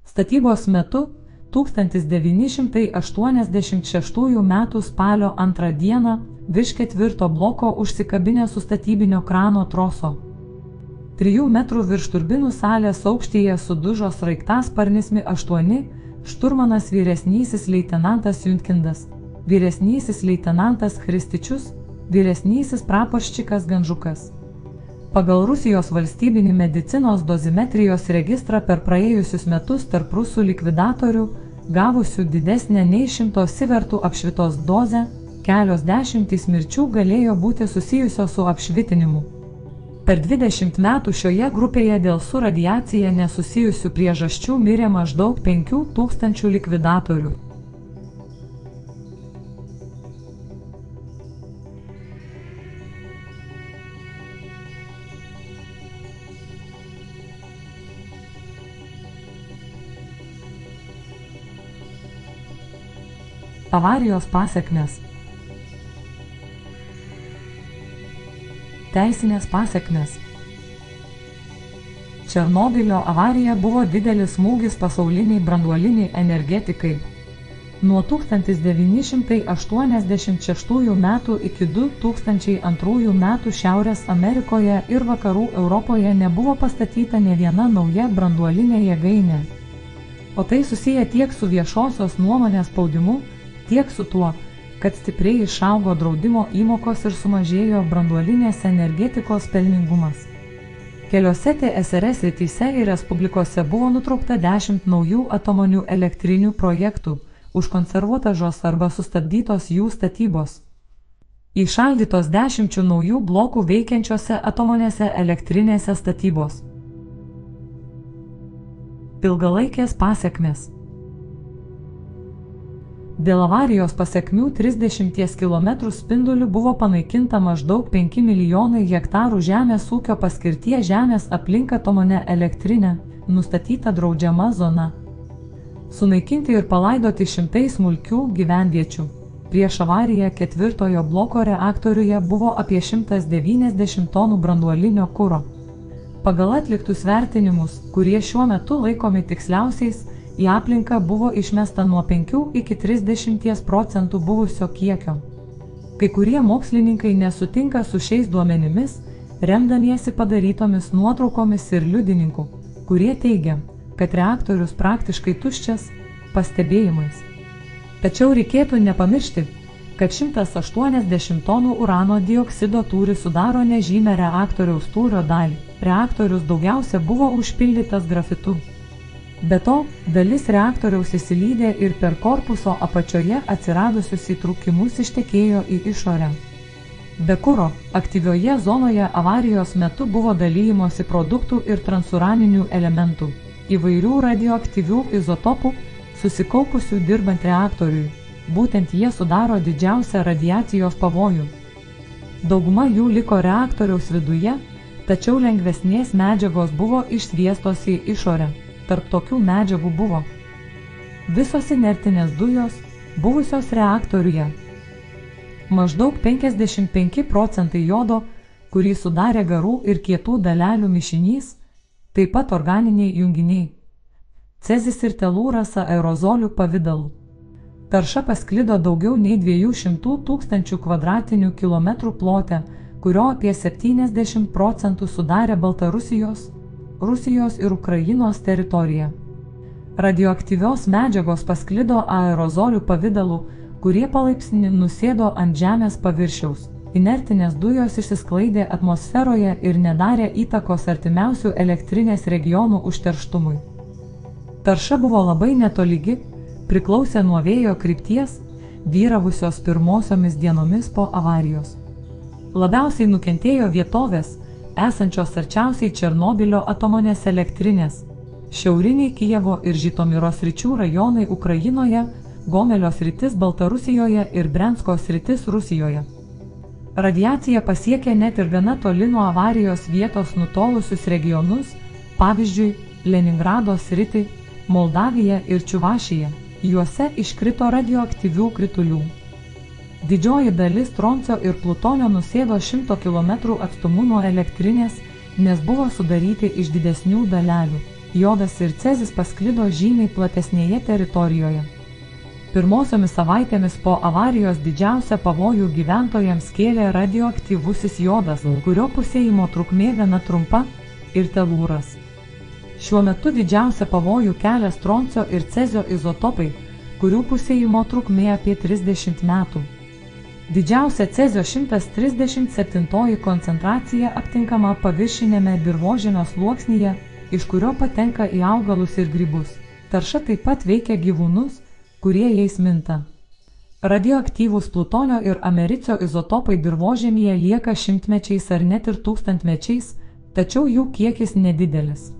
Statybos metu 1986 m. spalio 2 d. virš 4 bloko užsikabinę su statybinio krano troso. 3 metrų virš turbinų salės aukštyje sudužo sraigtasparnis Mi-8, šturmanas vyresnysis leitenantas Juntkindas, vyresnysis leitenantas Christičius, vyresnysis praporščikas Ganžukas. Pagal Rusijos valstybinį medicinos dozimetrijos registrą per praėjusius metus tarp rusų likvidatorių, gavusių didesnę nei 100 sivertų apšvitos dozę, kelios dešimtys mirčių galėjo būti susijusios su apšvitinimu. Per 20 metų šioje grupėje dėl su radiacija nesusijusių priežasčių mirė maždaug 5000 likvidatorių. Avarijos pasekmės. Teisinės pasekmės. Černobylio avarija buvo didelis smūgis pasauliniai branduoliniai energetikai. Nuo 1986 metų iki 2002 metų Šiaurės Amerikoje ir Vakarų Europoje nebuvo pastatyta nė viena nauja branduolinė jėgainė. O tai susiję tiek su viešosios nuomonės spaudimu, tiek su tuo, kad stipriai išaugo draudimo įmokos ir sumažėjo branduolinės energetikos pelningumas. Keliose TSRS srityse ir respublikose buvo nutraukta 10 naujų atominių elektrinių projektų, užkonservuotos arba sustabdytos jų statybos. Įšaldytos 10 naujų blokų veikiančiose atominėse elektrinėse statybos. Ilgalaikės pasekmės. Dėl avarijos pasekmių 30 km spinduliu buvo panaikinta maždaug 5 milijonai hektarų žemės ūkio paskirties žemės aplink atominę elektrinę, nustatyta draudžiama zona. Sunaikinti ir palaidoti šimtai smulkių gyvenviečių. Prieš avariją 4 bloko reaktoriuje buvo apie 190 tonų branduolinio kuro. Pagal atliktus vertinimus, kurie šiuo metu laikomi tiksliausiais, į aplinką buvo išmesta nuo 5 iki 30% buvusio kiekio. Kai kurie mokslininkai nesutinka su šiais duomenimis, remdamiesi padarytomis nuotraukomis ir liudininkų, kurie teigia, kad reaktorius praktiškai tuščias, pastebėjimais. Tačiau reikėtų nepamiršti, kad 180 tonų urano dioksido tūris sudaro nežymę reaktoriaus tūrio dalį. Reaktorius daugiausia buvo užpildytas grafitu. Be to, dalis reaktoriaus įsilydė ir per korpuso apačioje atsiradusius įtrūkimus ištekėjo į išorę. Be kuro, aktyvioje zonoje avarijos metu buvo dalymosi produktų ir transuraninių elementų, įvairių radioaktyvių izotopų, susikaupusių dirbant reaktoriui. Būtent jie sudaro didžiausią radiacijos pavojų. Dauguma jų liko reaktoriaus viduje, tačiau lengvesnės medžiagos buvo išsviestos į išorę. Tarp tokių medžiagų buvo visos inertinės dujos, buvusios reaktoriuje, maždaug 55% jodo, kurį sudarė garų ir kietų dalelių mišinys, taip pat organiniai junginiai, cezis ir telūras aerozolių pavidalu. Tarša pasklido daugiau nei 200 000 kvadratinių kilometrų plote, kurio apie 70% sudarė Baltarusijos, Rusijos ir Ukrainos teritorija. Radioaktyvios medžiagos pasklido aerozolių pavidalu, kurie palaipsniui nusėdo ant žemės paviršiaus. Inertinės dujos išsisklaidė atmosferoje ir nedarė įtakos artimiausių elektrinės regionų užterštumui. Tarša buvo labai netolygi, priklausė nuo vėjo krypties, vyravusios pirmosiomis dienomis po avarijos. Labiausiai nukentėjo vietovės, esančios arčiausiai Černobilio atominės elektrinės, šiauriniai Kijevo ir Žitomiro sričių rajonai Ukrainoje, Gomelio sritis Baltarusijoje ir Brensko sritis Rusijoje. Radiacija pasiekė net ir gana toli nuo avarijos vietos nutolusius regionus, pavyzdžiui, Leningrado sritį, Moldaviją ir Čiuvašiją. Juose iškrito radioaktyvių kritulių. Didžioji dalis stroncio ir plutonio nusėdo 100 km atstumu nuo elektrinės, nes buvo sudaryti iš didesnių dalelių. Jodas ir cezis pasklido žymiai platesnėje teritorijoje. Pirmosiomis savaitėmis po avarijos didžiausią pavojų gyventojams kėlė radioaktyvusis jodas, kurio pusėjimo trukmė gana trumpa, ir telūras. Šiuo metu didžiausią pavojų kelia stroncio ir cezio izotopai, kurių pusėjimo trukmė apie 30 metų. Didžiausia cezio 137 koncentracija aptinkama paviršinėme dirvožemio sluoksnyje, iš kurio patenka į augalus ir grybus. Tarša taip pat veikia gyvūnus, kurie jais minta. Radioaktyvūs plutonio ir americio izotopai dirvožemyje lieka šimtmečiais ar net ir tūkstantmečiais, tačiau jų kiekis nedidelis.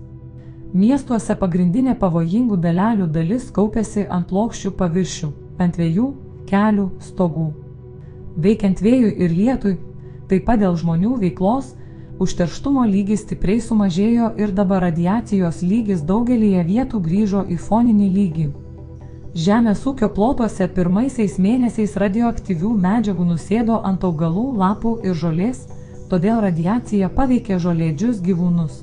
Miestuose pagrindinė pavojingų dalelių dalis kaupiasi ant plokščių paviršių, ant vėjų, kelių, stogų. Veikiant vėjui ir lietui, taip pat dėl žmonių veiklos, užterštumo lygis stipriai sumažėjo ir dabar radiacijos lygis daugelyje vietų grįžo į foninį lygį. Žemės ūkio plotuose pirmaisiais mėnesiais radioaktyvių medžiagų nusėdo ant augalų, lapų ir žolės, todėl radiacija paveikė žolėdžius gyvūnus.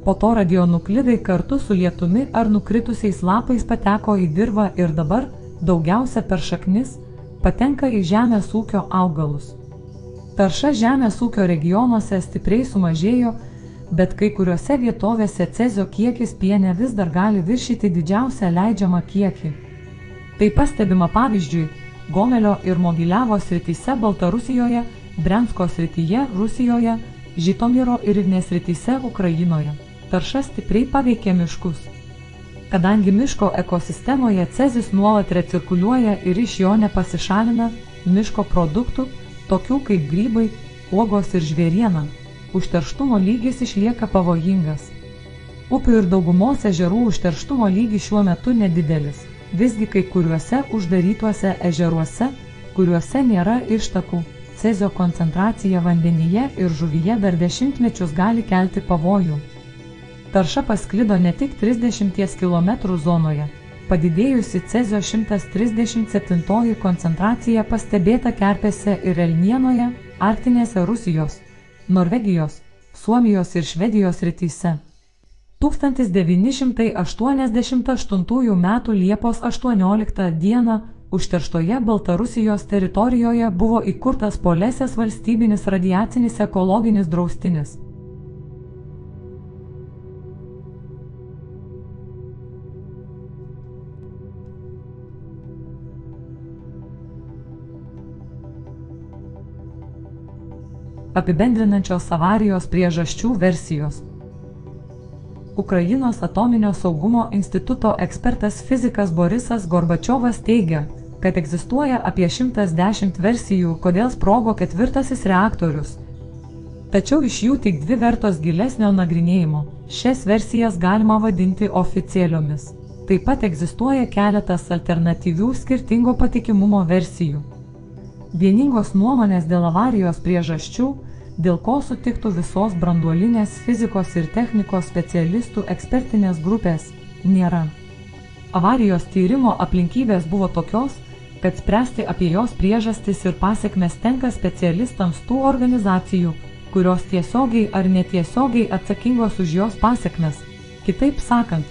Po to radionuklidai kartu su lietumi ar nukritusiais lapais pateko į dirvą ir dabar, daugiausia per šaknis, patenka į žemės ūkio augalus. Tarša žemės ūkio regionuose stipriai sumažėjo, bet kai kuriuose vietovėse cezio kiekis piene vis dar gali viršyti didžiausią leidžiamą kiekį. Tai pastebima pavyzdžiui, Gomelio ir Mogiliavo srityse Baltarusijoje, Brensko srityje Rusijoje, Žitomiro ir Rivnės srityse Ukrainoje. Tarša stipriai paveikė miškus. Kadangi miško ekosistemoje cezis nuolat recirkuliuoja ir iš jo nepasišalina, miško produktų, tokių kaip grybai, uogos ir žvėriena, užterštumo lygis išlieka pavojingas. Upių ir daugumos ežerų užterštumo lygis šiuo metu nedidelis. Visgi kai kuriuose uždarytuose ežeruose, kuriuose nėra ištakų, cezio koncentracija vandenyje ir žuvyje dar dešimtmečius gali kelti pavojų. Tarša pasklido ne tik 30 km zonoje, Padidėjusi cezio 137 koncentracija pastebėta kerpėse ir elnienoje, arktinėse Rusijos, Norvegijos, Suomijos ir Švedijos rytyse. 1988 m. Liepos 18 d. užterštoje Baltarusijos teritorijoje buvo įkurtas Polesės valstybinis radiacinis ekologinis draustinis. Apibendrinančios avarijos priežasčių versijos. Ukrainos atominio saugumo instituto ekspertas fizikas Borisas Gorbačiovas teigia, kad egzistuoja apie 110 versijų, kodėl sprogo ketvirtasis reaktorius. Tačiau iš jų tik 2 vertos gilesnio nagrinėjimo. Šias versijas galima vadinti oficialiomis. Taip pat egzistuoja keletas alternatyvių skirtingo patikimumo versijų. Vieningos nuomonės dėl avarijos priežasčių, dėl ko sutiktų visos branduolinės fizikos ir technikos specialistų ekspertinės grupės, nėra. Avarijos tyrimo aplinkybės buvo tokios, kad spręsti apie jos priežastis ir pasekmes tenka specialistams tų organizacijų, kurios tiesiogiai ar netiesiogiai atsakingos už jos pasekmes. Kitaip sakant,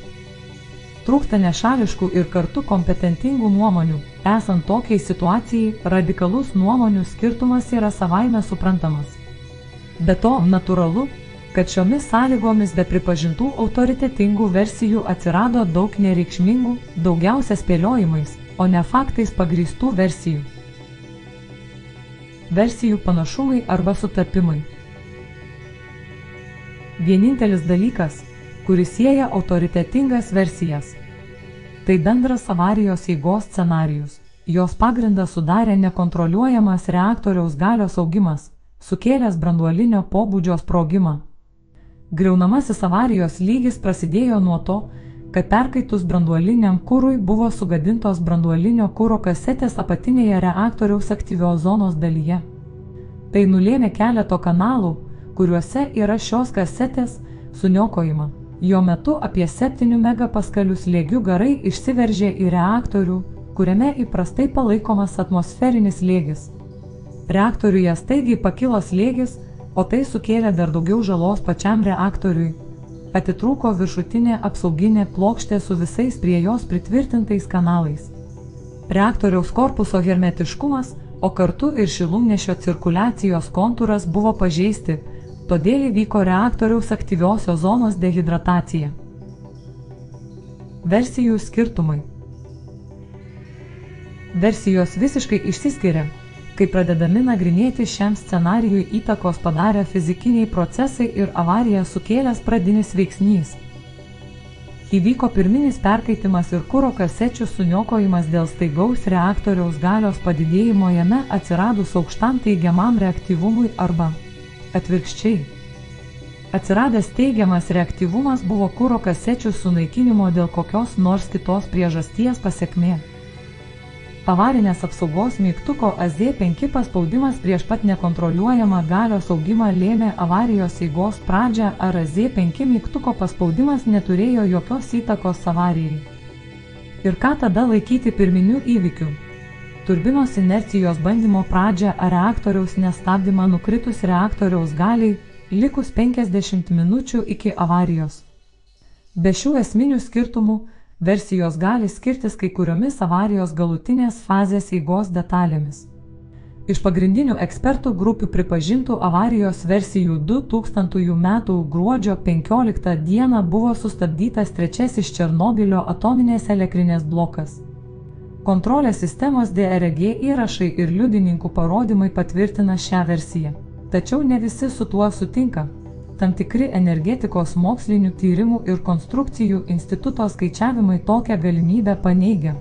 trūksta nešališkų ir kartu kompetentingų nuomonių. Esant tokiai situacijai, radikalus nuomonių skirtumas yra savaime suprantamas. Be to, natūralu, kad šiomis sąlygomis be pripažintų autoritetingų versijų atsirado daug nereikšmingų, daugiausia spėliojimais, o ne faktais pagrįstų versijų. Versijų panašumai arba sutapimai. Vienintelis dalykas, kuris sieja autoritetingas versijas, tai bendras avarijos eigos scenarijus. Jos pagrindą sudarė nekontroliuojamas reaktoriaus galios augimas, sukėlęs branduolinio pobūdžio sprogimą. Griaunamasis avarijos lygis prasidėjo nuo to, kad perkaitus branduoliniam kurui buvo sugadintos branduolinio kuro kasetės apatinėje reaktoriaus aktyvios zonos dalyje. Tai nulėmė keleto kanalų, kuriuose yra šios kasetės, suniokojimą. Jo metu apie 7 megapaskalių slėgių garai išsiveržė į reaktorių, kuriame įprastai palaikomas atmosferinis slėgis. Reaktoriuje staigiai pakilo slėgis, o tai sukėlė dar daugiau žalos pačiam reaktoriui. Atitrūko viršutinė apsauginė plokštė su visais prie jos pritvirtintais kanalais. Reaktoriaus korpuso hermetiškumas, o kartu ir šilumnešio cirkuliacijos kontūras buvo pažeisti, todėl įvyko reaktoriaus aktyviosios zonos dehidratacija. Versijų skirtumai. Versijos visiškai išsiskiria, kai pradedami nagrinėti šiam scenarijui įtakos padarę fizikiniai procesai ir avariją sukėlęs pradinis veiksnys. Įvyko pirminis perkaitimas ir kuro kasečių suniokojimas dėl staigaus reaktoriaus galios padidėjimo jame atsiradus aukštam teigiamam reaktyvumui arba atvirkščiai. Atsiradęs teigiamas reaktyvumas buvo kuro kasečių sunaikinimo dėl kokios nors kitos priežasties pasekmė. Avarinės apsaugos mygtuko AZ5 paspaudimas prieš pat nekontroliuojamą galios augimą lėmė avarijos eigos pradžią, ar AZ5 mygtuko paspaudimas neturėjo jokios įtakos avarijai. Ir ką tada laikyti pirminiu įvykiu? Turbinos inercijos bandymo pradžią ar reaktoriaus nestabdymą nukritus reaktoriaus galiai, likus 50 minučių iki avarijos. Be šių esminių skirtumų, versijos gali skirtis kai kuriomis avarijos galutinės fazės eigos detalėmis. Iš pagrindinių ekspertų grupių pripažintų avarijos versijų 2000 m. gruodžio 15 d. buvo sustabdytas 3 Černobylio atominės elektrinės blokas. Kontrolės sistemos DRG įrašai ir liudininkų parodymai patvirtina šią versiją. Tačiau ne visi su tuo sutinka. Tam tikri energetikos mokslinių tyrimų ir konstrukcijų instituto skaičiavimai tokią galimybę paneigia.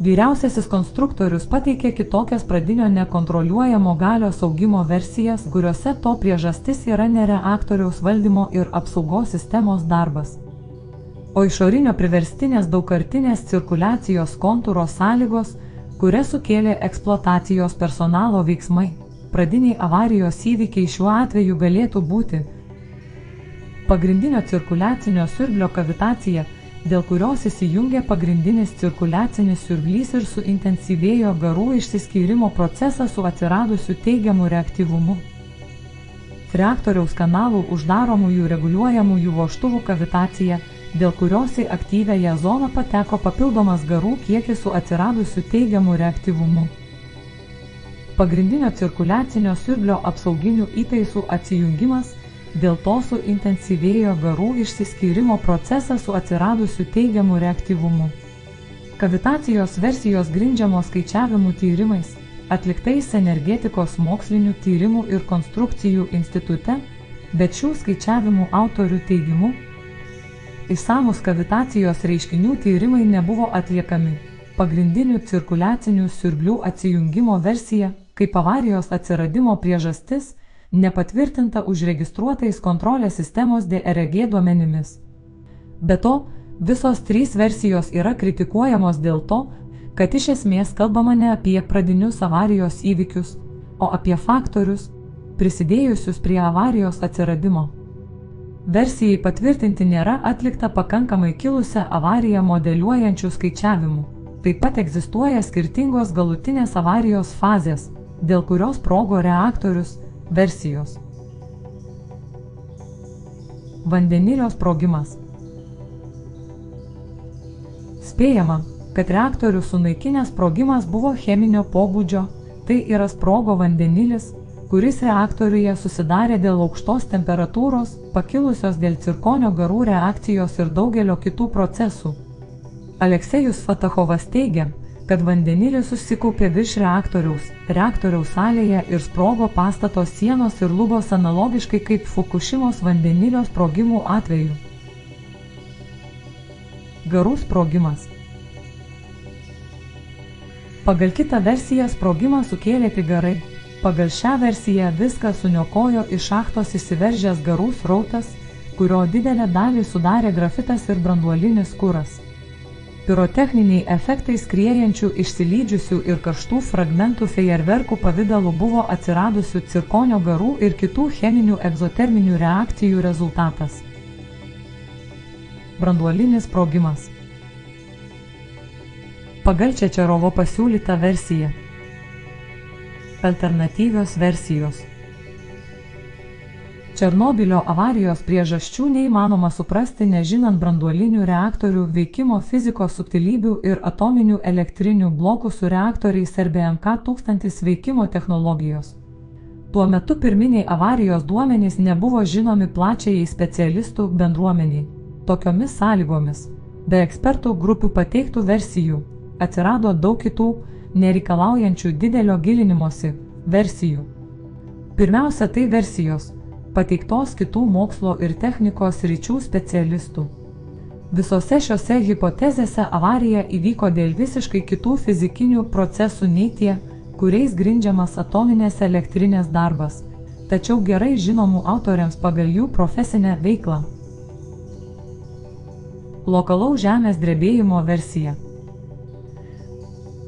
Vyriausiasis konstruktorius pateikė kitokias pradinio nekontroliuojamo galios augimo versijas, kuriuose to priežastis yra ne reaktoriaus valdymo ir apsaugos sistemos darbas, o išorinio priverstinės daugkartinės cirkuliacijos kontūro sąlygos, kurias sukėlė eksploatacijos personalo veiksmai. Pradiniai avarijos įvykiai šiuo atveju galėtų būti pagrindinio cirkuliacinio siurblio kavitacija, dėl kurios įsijungė pagrindinis cirkuliacinis siurblys ir suintensyvėjo garų išsiskyrimo procesas su atsiradusiu teigiamu reaktyvumu. Reaktoriaus kanalų uždaromųjų reguliuojamųjų vožtuvų kavitacija, dėl kurios į aktyviąją zoną pateko papildomas garų kiekis su atsiradusiu teigiamu reaktyvumu. Pagrindinio cirkuliacinio siurblio apsauginių įtaisų atsijungimas, dėl to suintensyvėjo garų išsiskyrimo procesas su atsiradusiu teigiamu reaktyvumu. Kavitacijos versijos grindžiamos skaičiavimų tyrimais, atliktais Energetikos mokslinių tyrimų ir konstrukcijų institute, bet šių skaičiavimų autorių teigimu, išsamus kavitacijos reiškinių tyrimai nebuvo atliekami. Pagrindinių cirkuliacinių siurblių atsijungimo versija, kaip avarijos atsiradimo priežastis, nepatvirtinta užregistruotais kontrolės sistemos DRG duomenimis. Be to, visos trys versijos yra kritikuojamos dėl to, kad iš esmės kalbama ne apie pradinius avarijos įvykius, o apie faktorius, prisidėjusius prie avarijos atsiradimo. Versijai patvirtinti nėra atlikta pakankamai kilusią avariją modeliuojančių skaičiavimų. Taip pat egzistuoja skirtingos galutinės avarijos fazės, dėl kurios sprogo reaktorius, versijos. Vandenilio sprogimas. Spėjama, kad reaktorių sunaikinęs sprogimas buvo cheminio pobūdžio, tai yra sprogo vandenilis, kuris reaktoriuje susidarė dėl aukštos temperatūros, pakilusios dėl cirkonio garų reakcijos ir daugelio kitų procesų. Aleksejus Fatachovas teigia, kad vandenilis susikaupė virš reaktoriaus salėje ir sprogo pastato sienos ir lubos analogiškai kaip Fukušimos vandenilio sprogimų atveju. Garų sprogimas. Pagal kitą versiją sprogimą sukėlė tik garai. Pagal šią versiją viską suniokojo iš šachtos įsiveržęs garų srautas, kurio didelę dalį sudarė grafitas ir branduolinis kuras. Pirotechniniai efektai skriejančių išsilydžiusių ir karštų fragmentų fejerverkų pavidalu buvo atsiradusių cirkonio garų ir kitų cheminių egzoterminių reakcijų rezultatas. Branduolinis sprogimas. Pagal Čečerovo pasiūlytą versiją. Alternatyvios versijos. Černobylio avarijos priežasčių neįmanoma suprasti nežinant branduolinių reaktorių veikimo fizikos subtilybių ir atominių elektrinių blokų su reaktoriais RBMK-1000 veikimo technologijos. Tuo metu pirminiai avarijos duomenys nebuvo žinomi plačiai specialistų bendruomeniai. Tokiomis sąlygomis, be ekspertų grupių pateiktų versijų, atsirado daug kitų, nereikalaujančių didelio gilinimosi, versijų. Pirmiausia, tai versijos, pateiktos kitų mokslo ir technikos sričių specialistų. Visose šiose hipotezėse avarija įvyko dėl visiškai kitų fizikinių procesų nei tie, kuriais grindžiamas atominės elektrinės darbas, tačiau gerai žinomų autoriams pagal jų profesinę veiklą. Lokalaus žemės drebėjimo versija.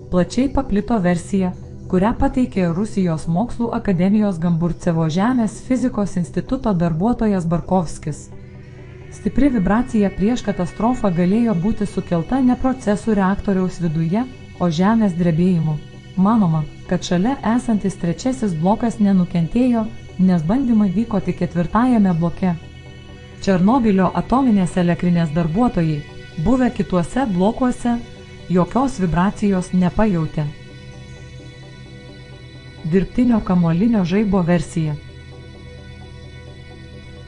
Plačiai paplito versija, kurią pateikė Rusijos mokslų akademijos Gamburcevo žemės fizikos instituto darbuotojas Barkovskis. Stipri vibracija prieš katastrofą galėjo būti sukelta ne procesų reaktoriaus viduje, o žemės drebėjimu. Manoma, kad šalia esantis trečiasis blokas nenukentėjo, nes bandymai vyko tik ketvirtajame bloke. Černobylio atominės elektrinės darbuotojai, buvę kituose blokuose, jokios vibracijos nepajautė. Dirbtinio kamuolinio žaibo versija.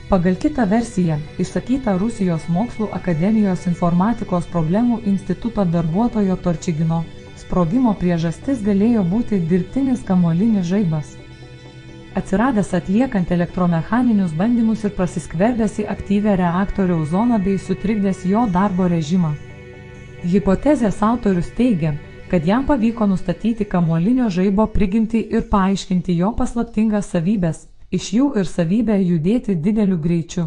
Pagal kitą versiją, išsakytą Rusijos mokslų akademijos informatikos problemų instituto darbuotojo Torčygino, sprogimo priežastis galėjo būti dirbtinis kamuolinis žaibas. Atsiradęs atliekant elektromechaninius bandymus ir prasiskverbęs į aktyvią reaktoriaus zoną bei sutrikdęs jo darbo režimą. Hipotezės autorius teigia, kad jam pavyko nustatyti kamuolinio žaibo prigimtį ir paaiškinti jo paslaptingas savybes, iš jų ir savybę judėti dideliu greičiu.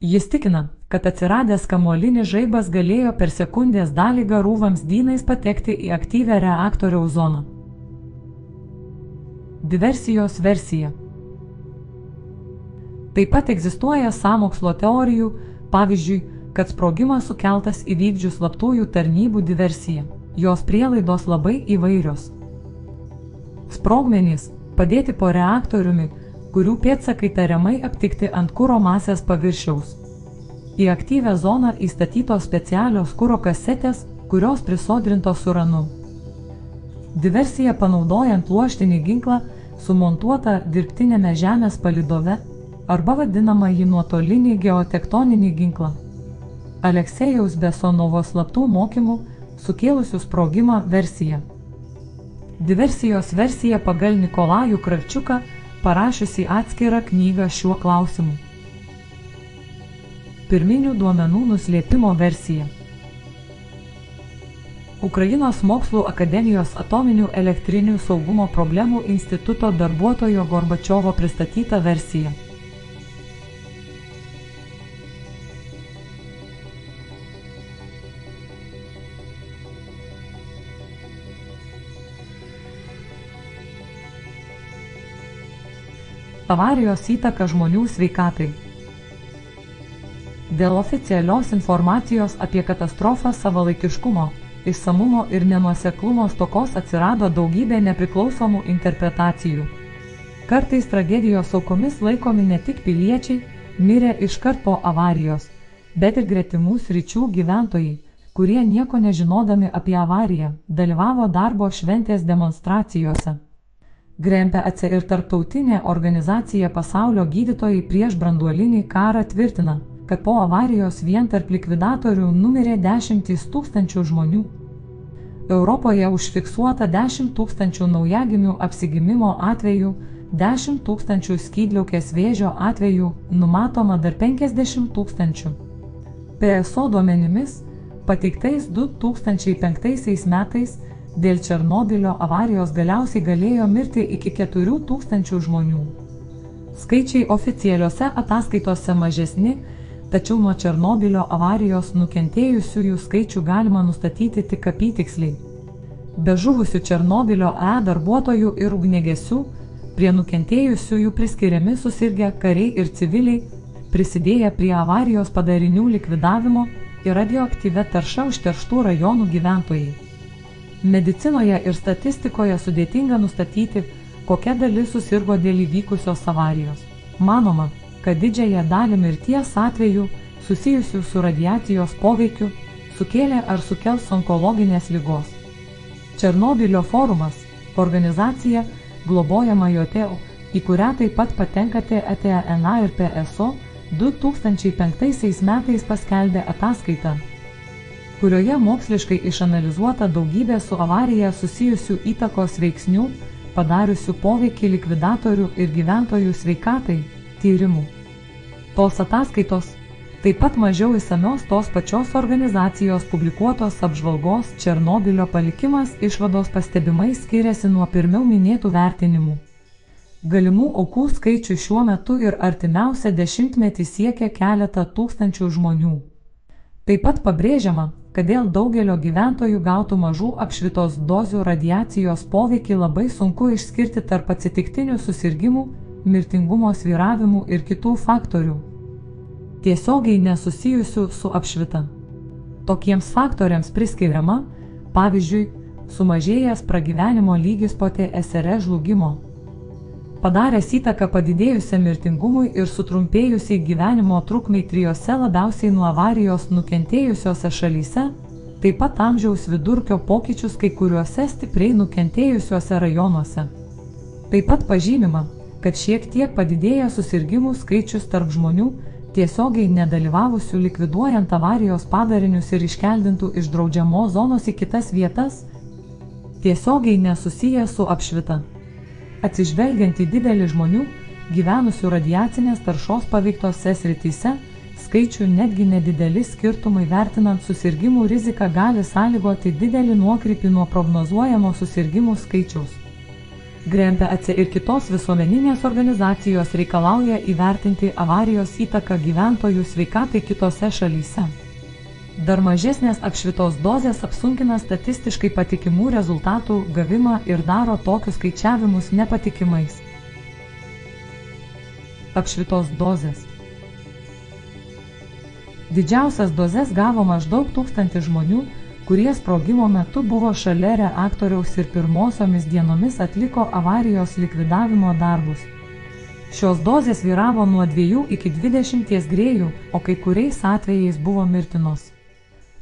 Jis tikina, kad atsiradęs kamuolinis žaibas galėjo per sekundės dalį garų vamzdynais patekti į aktyvią reaktoriaus zoną. Diversijos versija. Taip pat egzistuoja sąmokslo teorijų, pavyzdžiui, kad sprogimas sukeltas įvykdžius slaptųjų tarnybų diversiją. Jos prielaidos labai įvairios. Sprogmenys padėti po reaktoriumi, kurių pėdsakai tariamai aptikti ant kuro masės paviršiaus. Į aktyvią zoną įstatytos specialios kuro kasetės, kurios prisodrintos uranu. Diversija panaudojant pluoštinį ginklą, sumontuotą dirbtinėme Žemės palydove, arba vadinamąjį nuotolinį geotektoninį ginklą. Aleksejaus Besonovo slaptų mokymų sukėlusių sprogimą versija. Diversijos versija pagal Nikolajų Kravčiuką, parašiusi atskirą knygą šiuo klausimu. Pirminių duomenų nuslėpimo versija. Ukrainos mokslų akademijos atominių elektrinių saugumo problemų instituto darbuotojo Gorbačiovo pristatyta versija. Avarijos įtaka žmonių sveikatai. Dėl oficialios informacijos apie katastrofą savalaikiškumo, išsamumo ir nenuoseklumo stokos atsirado daugybė nepriklausomų interpretacijų. Kartais tragedijos aukomis laikomi ne tik piliečiai, mirę iškart po avarijos, bet ir gretimų sričių gyventojai, kurie nieko nežinodami apie avariją, dalyvavo darbo šventės demonstracijose. GREMPEAC ir tarptautinė organizacija Pasaulio gydytojai prieš branduolinį karą tvirtina, kad po avarijos vien tarp likvidatorių numirė 10 000 žmonių. Europoje užfiksuota 10 000 naujagimių apsigimimo atvejų, 10 000 skydliaukės vėžio atvejų, numatoma dar 50 000. PSO duomenimis, pateiktais 2005 metais, dėl Černobylio avarijos galiausiai galėjo mirti iki 4 000 žmonių. Skaičiai oficialiuose ataskaitose mažesni, tačiau nuo Černobylio avarijos nukentėjusiųjų skaičių galima nustatyti tik apytiksliai. Be žuvusių Černobylio darbuotojų ir ugniagesių, prie nukentėjusiųjų priskiriami susirgę kariai ir civiliai, prisidėję prie avarijos padarinių likvidavimo ir radioaktyvia tarša užterštų rajonų gyventojai. Medicinoje ir statistikoje sudėtinga nustatyti, kokia dalis susirgo dėl įvykusios avarijos. Manoma, kad didžiąją dalį mirties atvejų, susijusių su radiacijos poveikiu, sukėlė ar sukels onkologinės ligos. Černobylio forumas, organizacija, globojama JOTEO, į kurią taip pat patenka TETNA ir PSO, 2005 metais paskelbė ataskaitą, kurioje moksliškai išanalizuota daugybė su avarija susijusių įtakos veiksnių, padariusių poveikį likvidatorių ir gyventojų sveikatai, tyrimų. Tos ataskaitos, taip pat mažiau išsamios tos pačios organizacijos publikuotos apžvalgos Černobylio palikimas išvados pastebimai skiriasi nuo pirmiau minėtų vertinimų. Galimų aukų skaičių šiuo metu ir artimiausią dešimtmetį siekia keletą tūkstančių žmonių. Taip pat pabrėžiama, kad dėl daugelio gyventojų gautų mažų apšvitos dozių radiacijos poveikį labai sunku išskirti tarp atsitiktinių susirgimų, mirtingumo svyravimų ir kitų faktorių, tiesiogiai nesusijusių su apšvita. Tokiems faktoriams priskiriama, pavyzdžiui, sumažėjęs pragyvenimo lygis po TSRE žlugimo, padaręs įtaką padidėjusiam mirtingumui ir sutrumpėjusiai gyvenimo trukmei 3 labiausiai nuo avarijos nukentėjusiose šalyse, taip pat amžiaus vidurkio pokyčius kai kuriuose stipriai nukentėjusiuose rajonuose. Taip pat pažymima, kad šiek tiek padidėja susirgimų skaičius tarp žmonių, tiesiogiai nedalyvavusių likviduojant avarijos padarinius ir iškeldintų iš draudžiamos zonos į kitas vietas, tiesiogiai nesusiję su apšvita. Atsižvelgiant į didelį žmonių, gyvenusių radiacinės taršos paveiktose srityse, skaičių netgi nedideli skirtumai vertinant susirgimų riziką gali sąlygoti didelį nuokrypį nuo prognozuojamo susirgimų skaičiaus. GREMPEAC ir kitos visuomeninės organizacijos reikalauja įvertinti avarijos įtaką gyventojų sveikatai kitose šalyse. Dar mažesnės apšvitos dozės apsunkina statistiškai patikimų rezultatų gavimą ir daro tokius skaičiavimus nepatikimais. Apšvitos dozės. Didžiausias dozes gavo maždaug 1000 žmonių, kurie sprogimo metu buvo šalia reaktoriaus ir pirmosiomis dienomis atliko avarijos likvidavimo darbus. Šios dozės vyravo nuo 2 iki 20 grėjų, o kai kuriais atvejais buvo mirtinos.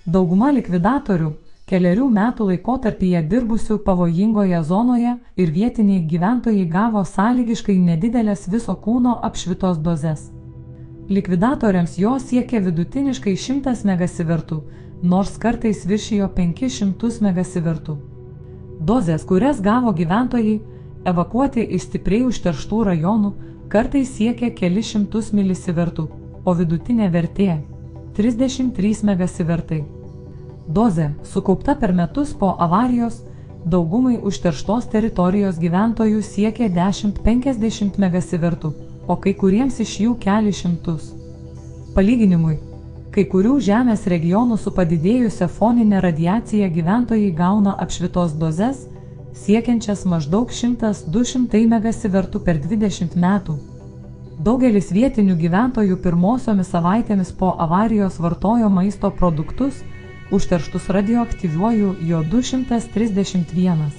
Dauguma likvidatorių kelerių metų laikotarpyje dirbusių pavojingoje zonoje ir vietiniai gyventojai gavo sąlygiškai nedidelės viso kūno apšvitos dozes. Likvidatoriams jos siekia vidutiniškai 100 megasivertų, nors kartais viršijo 500 megasivertų. Dozės, kurias gavo gyventojai, evakuoti iš stipriai užterštų rajonų, kartais siekia kelius šimtus milisivertų, o vidutinė vertė – 33 megasivertai. Dozė, sukaupta per metus po avarijos, daugumai užterštos teritorijos gyventojų siekia 10–50 megasivertų, o kai kuriems iš jų kelius šimtus. Palyginimui, kai kurių žemės regionų su padidėjusia foninė radiacija gyventojai gauna apšvitos dozes, siekiančias maždaug 100–200 megasivertų per 20 metų. Daugelis vietinių gyventojų pirmosiomis savaitėmis po avarijos vartojo maisto produktus, užterštus radioaktyviuoju jodu 131.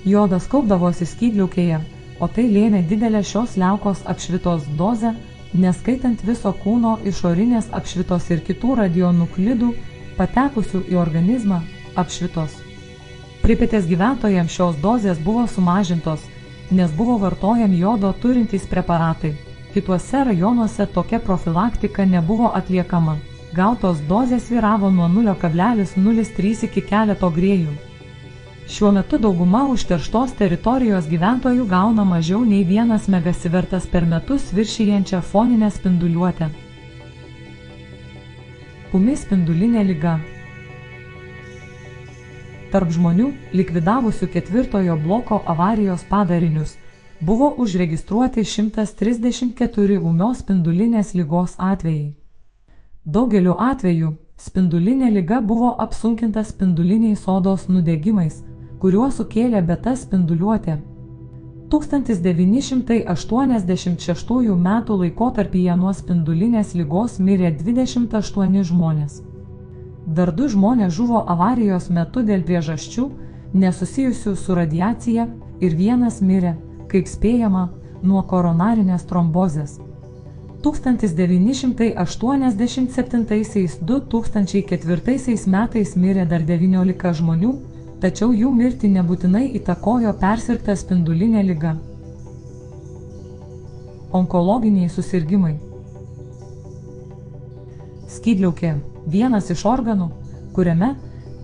Jodas kaupdavosi skydliaukėje, o tai lėmė didelę šios liaukos apšvitos dozę, neskaitant viso kūno išorinės apšvitos ir kitų radionuklidų, patekusių į organizmą, apšvitos. Pripetės gyventojams šios dozės buvo sumažintos, nes buvo vartojami jodo turintys preparatai. Kituose rajonuose tokia profilaktika nebuvo atliekama. Gautos dozės vyravo nuo 0,03 iki keleto grėjų. Šiuo metu dauguma užterštos teritorijos gyventojų gauna mažiau nei 1 megasivertas per metus viršijančią foninę spinduliuotę. Ūmi spindulinė liga. Tarp žmonių, likvidavusių 4 bloko avarijos padarinius, buvo užregistruoti 134 ūmios spindulinės ligos atvejai. Daugeliu atveju spindulinė liga buvo apsunkinta spinduliniais odos nudegimais, kuriuos sukėlė beta spinduliuotė. 1986 metų laikotarpyje nuo spindulinės ligos mirė 28 žmonės. Dar 2 žmonės žuvo avarijos metu dėl priežasčių, nesusijusių su radiacija, ir 1 mirė, kaip spėjama, nuo koronarinės trombozės. 1987–2004 metais mirė dar 19 žmonių, tačiau jų mirtį nebūtinai įtakojo persirgta spindulinė liga. Onkologiniai susirgimai. Skydliaukė – vienas iš organų, kuriame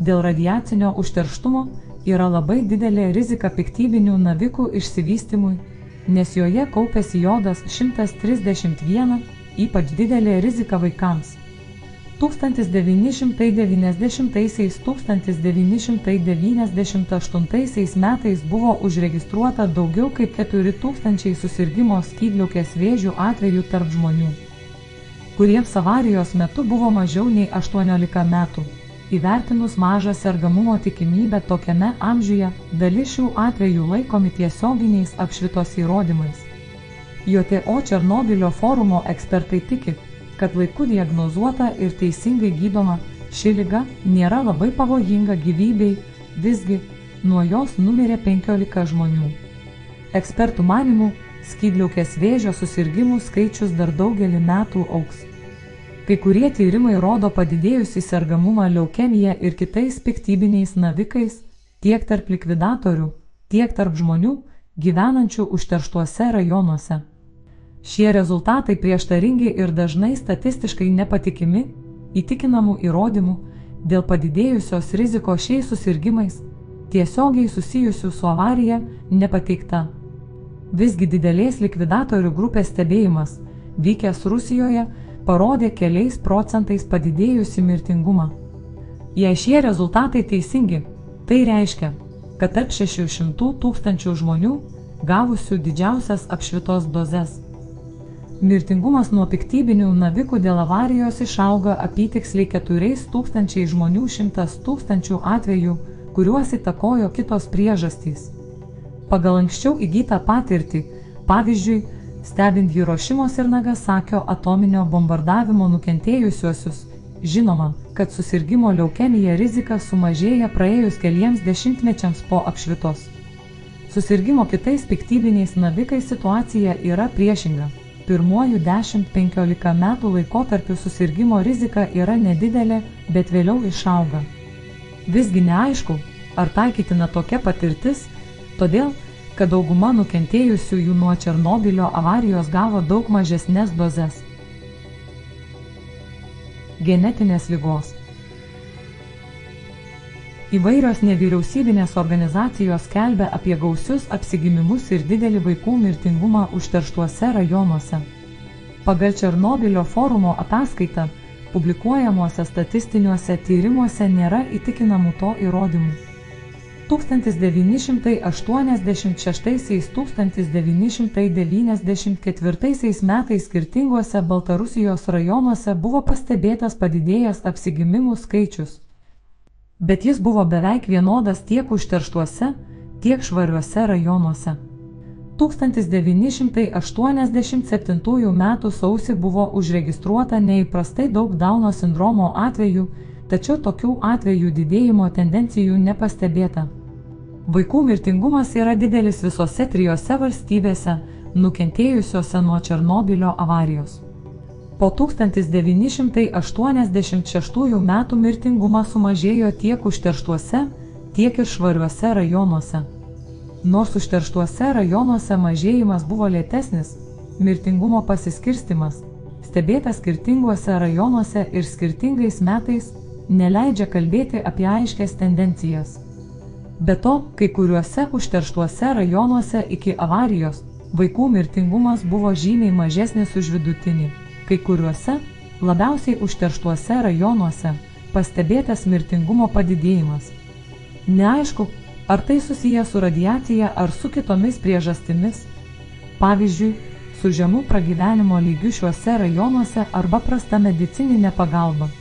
dėl radiacinio užterštumo yra labai didelė rizika piktybinių navikų išsivystymui, nes joje kaupiasi jodas 131, ypač didelė rizika vaikams. 1990–1998 metais buvo užregistruota daugiau kaip 4000 susirgimo skydliaukės vėžių atvejų tarp žmonių, kuriems avarijos metu buvo mažiau nei 18 metų. Įvertinus mažą sergamumo tikimybę tokiame amžiuje, dalis šių atvejų laikomi tiesioginiais apšvitos įrodymais. JTO Černobilio forumo ekspertai tiki, kad laiku diagnozuota ir teisingai gydoma, ši liga nėra labai pavojinga gyvybei, visgi nuo jos numirė 15 žmonių. Ekspertų manymu, skydliaukės vėžio susirgimų skaičius dar daugelį metų augs. Kai kurie tyrimai rodo padidėjusį sergamumą leukemija ir kitais piktybiniais navikais, tiek tarp likvidatorių, tiek tarp žmonių, gyvenančių užterštuose rajonuose. Šie rezultatai prieštaringi ir dažnai statistiškai nepatikimi, įtikinamų įrodymų dėl padidėjusios rizikos šiais susirgimais, tiesiogiai susijusių su avarija, nepateikta. Visgi didelės likvidatorių grupės stebėjimas, vykęs Rusijoje, parodė keliais procentais padidėjusi mirtingumą. Jei šie rezultatai teisingi, tai reiškia, kad tarp 600 000 žmonių gavusių didžiausias apšvitos dozes. Mirtingumas nuo piktybinių navikų dėl avarijos išauga apytiksliai 4000 žmonių 100 000 atvejų, kuriuos įtakojo kitos priežastys. Pagal anksčiau įgytą patirtį, pavyzdžiui, Stebint Hirošimos ir Nagasakio atominio bombardavimo nukentėjusiuosius, žinoma, kad susirgimo leukemija rizika sumažėja praėjus keliems dešimtmečiams po apšvitos. Susirgimo kitais piktybiniais navikais situacija yra priešinga. Pirmuoju 10–15 metų laikotarpiu susirgimo rizika yra nedidelė, bet vėliau išauga. Visgi neaišku, ar taikytina tokia patirtis, todėl, kad dauguma nukentėjusiųjų nuo Černobilio avarijos gavo daug mažesnės dozes. Genetinės ligos. Įvairios nevyriausybinės organizacijos skelbia apie gausius apsigimimus ir didelį vaikų mirtingumą užterštuose rajonuose. Pagal Černobilio forumo ataskaitą, publikuojamuose statistiniuose tyrimuose nėra įtikinamų to įrodymų. 1986–1994 metais skirtinguose Baltarusijos rajonuose buvo pastebėtas padidėjęs apsigimimų skaičius. Bet jis buvo beveik vienodas tiek užterštuose, tiek švariuose rajonuose. 1987 m. sausį buvo užregistruota neįprastai daug Dauno sindromo atvejų, tačiau tokių atvejų didėjimo tendencijų nepastebėta. Vaikų mirtingumas yra didelis visose 3 valstybėse, nukentėjusiose nuo Černobilio avarijos. Po 1986 metų mirtingumas sumažėjo tiek užterštuose, tiek ir švariuose rajonuose. Nors užterštuose rajonuose mažėjimas buvo lėtesnis, mirtingumo pasiskirstimas, stebėtas skirtinguose rajonuose ir skirtingais metais, neleidžia kalbėti apie aiškias tendencijas. Be to, kai kuriuose užterštuose rajonuose iki avarijos vaikų mirtingumas buvo žymiai mažesnis už vidutinį. Kai kuriuose, labiausiai užterštuose rajonuose, pastebėtas mirtingumo padidėjimas. Neaišku, ar tai susiję su radiacija ar su kitomis priežastimis, pavyzdžiui, su žemu pragyvenimo lygiu šiuose rajonuose arba prasta medicininė pagalba.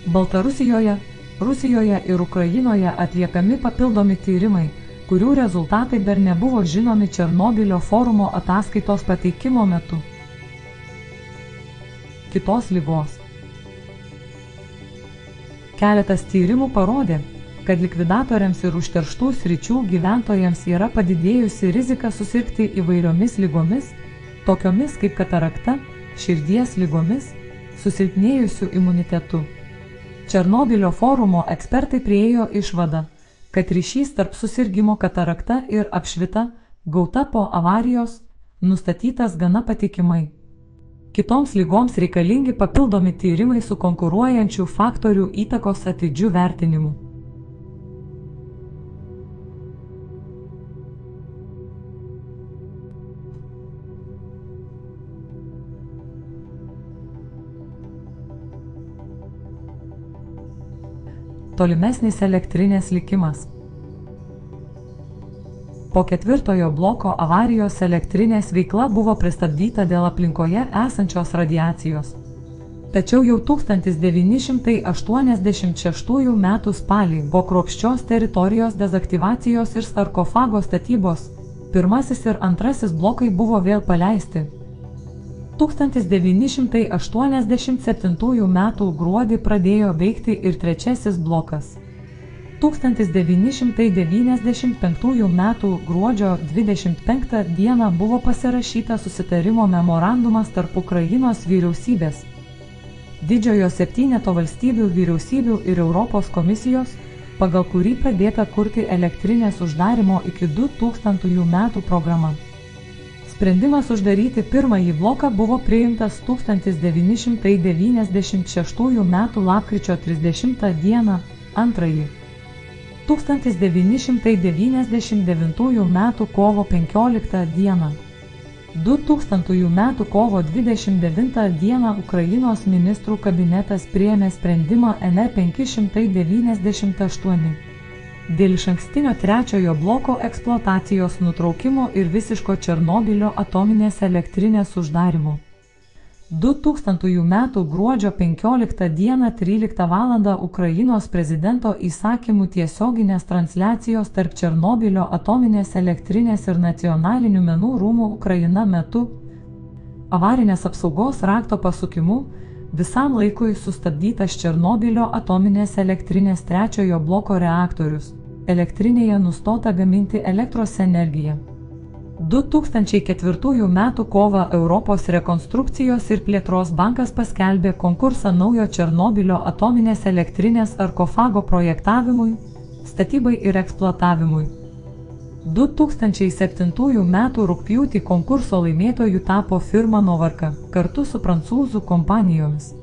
Baltarusijoje, Rusijoje ir Ukrainoje atliekami papildomi tyrimai, kurių rezultatai dar nebuvo žinomi Černobilio forumo ataskaitos pateikimo metu. Kitos ligos. Keletas tyrimų parodė, kad likvidatoriams ir užterštų sričių gyventojams yra padidėjusi rizika susirgti įvairiomis ligomis, tokiomis kaip katarakta, širdies ligomis, susilpnėjusiu imunitetu. Černobilio forumo ekspertai priėjo išvadą, kad ryšys tarp susirgimo katarakta ir apšvita, gauta po avarijos, nustatytas gana patikimai. Kitoms ligoms reikalingi papildomi tyrimai su konkuruojančių faktorių įtakos atidžiu vertinimu. Tolimesnis elektrinės likimas. Po 4 bloko avarijos elektrinės veikla buvo pristabdyta dėl aplinkoje esančios radiacijos. Tačiau jau 1986 m. spalį po kruopščios teritorijos dezaktyvacijos ir sarkofago statybos, 1 ir 2 blokai buvo vėl paleisti. 1987 m. gruodį pradėjo veikti ir 3 blokas. 1995 m. gruodžio 25 d. buvo pasirašytas susitarimo memorandumas tarp Ukrainos vyriausybės, Didžiojo 7 valstybių vyriausybių ir Europos komisijos, pagal kurį pradėta kurti elektrinės uždarymo iki 2000 metų programa. Sprendimas uždaryti pirmąjį bloką buvo priimtas 1996 m. lapkričio 30 d. antrąjį. 1999 m. kovo 15 d. 2000 m. kovo 29 d. Ukrainos ministrų kabinetas priėmė sprendimą NR 598 dėl išankstinio 3 bloko eksploatacijos nutraukimo ir visiško Černobilio atominės elektrinės uždarymo. 2000 m. gruodžio 15 d. 13 val. Ukrainos prezidento įsakymų tiesioginės transliacijos tarp Černobilio atominės elektrinės ir nacionalinių menų rūmų Ukraina metu Avarinės apsaugos rakto pasukimu visam laikui sustabdytas Černobylio atominės elektrinės 3 bloko reaktorius. Elektrinėje nustota gaminti elektros energiją. 2004 m. kovą Europos rekonstrukcijos ir plėtros bankas paskelbė konkursą naujo Černobylio atominės elektrinės sarkofago projektavimui, statybai ir eksploatavimui. 2007 m. rugpjūtį konkurso laimėtojų tapo firma Novarka kartu su prancūzų kompanijomis.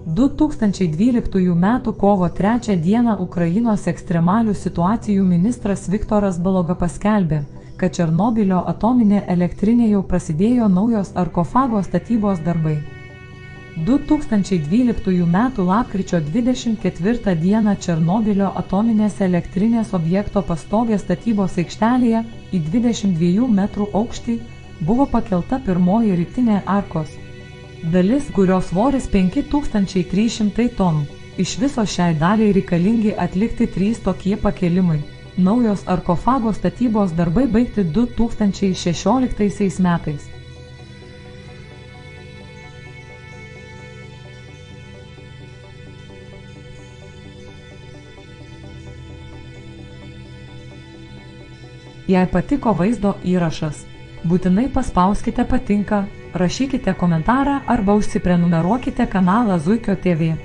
2012 m. kovo 3 d. Ukrainos ekstremalių situacijų ministras Viktoras Baloga paskelbė, kad Černobylio atominė elektrinė jau prasidėjo naujos sarkofago statybos darbai. 2012 m. lapkričio 24 d. Černobylio atominės elektrinės objekto pastovės statybos aikštelėje į 22 metrų aukštį buvo pakelta pirmoji rytinė arkos dalis, kurios svoris 5300 tonų. Iš viso šiai daliai reikalingi atlikti 3 tokie pakelimai. Naujos sarkofago statybos darbai baigti 2016 metais. Jei patiko vaizdo įrašas, būtinai paspauskite patinka, rašykite komentarą arba užsiprenumeruokite kanalą Zuikio TV.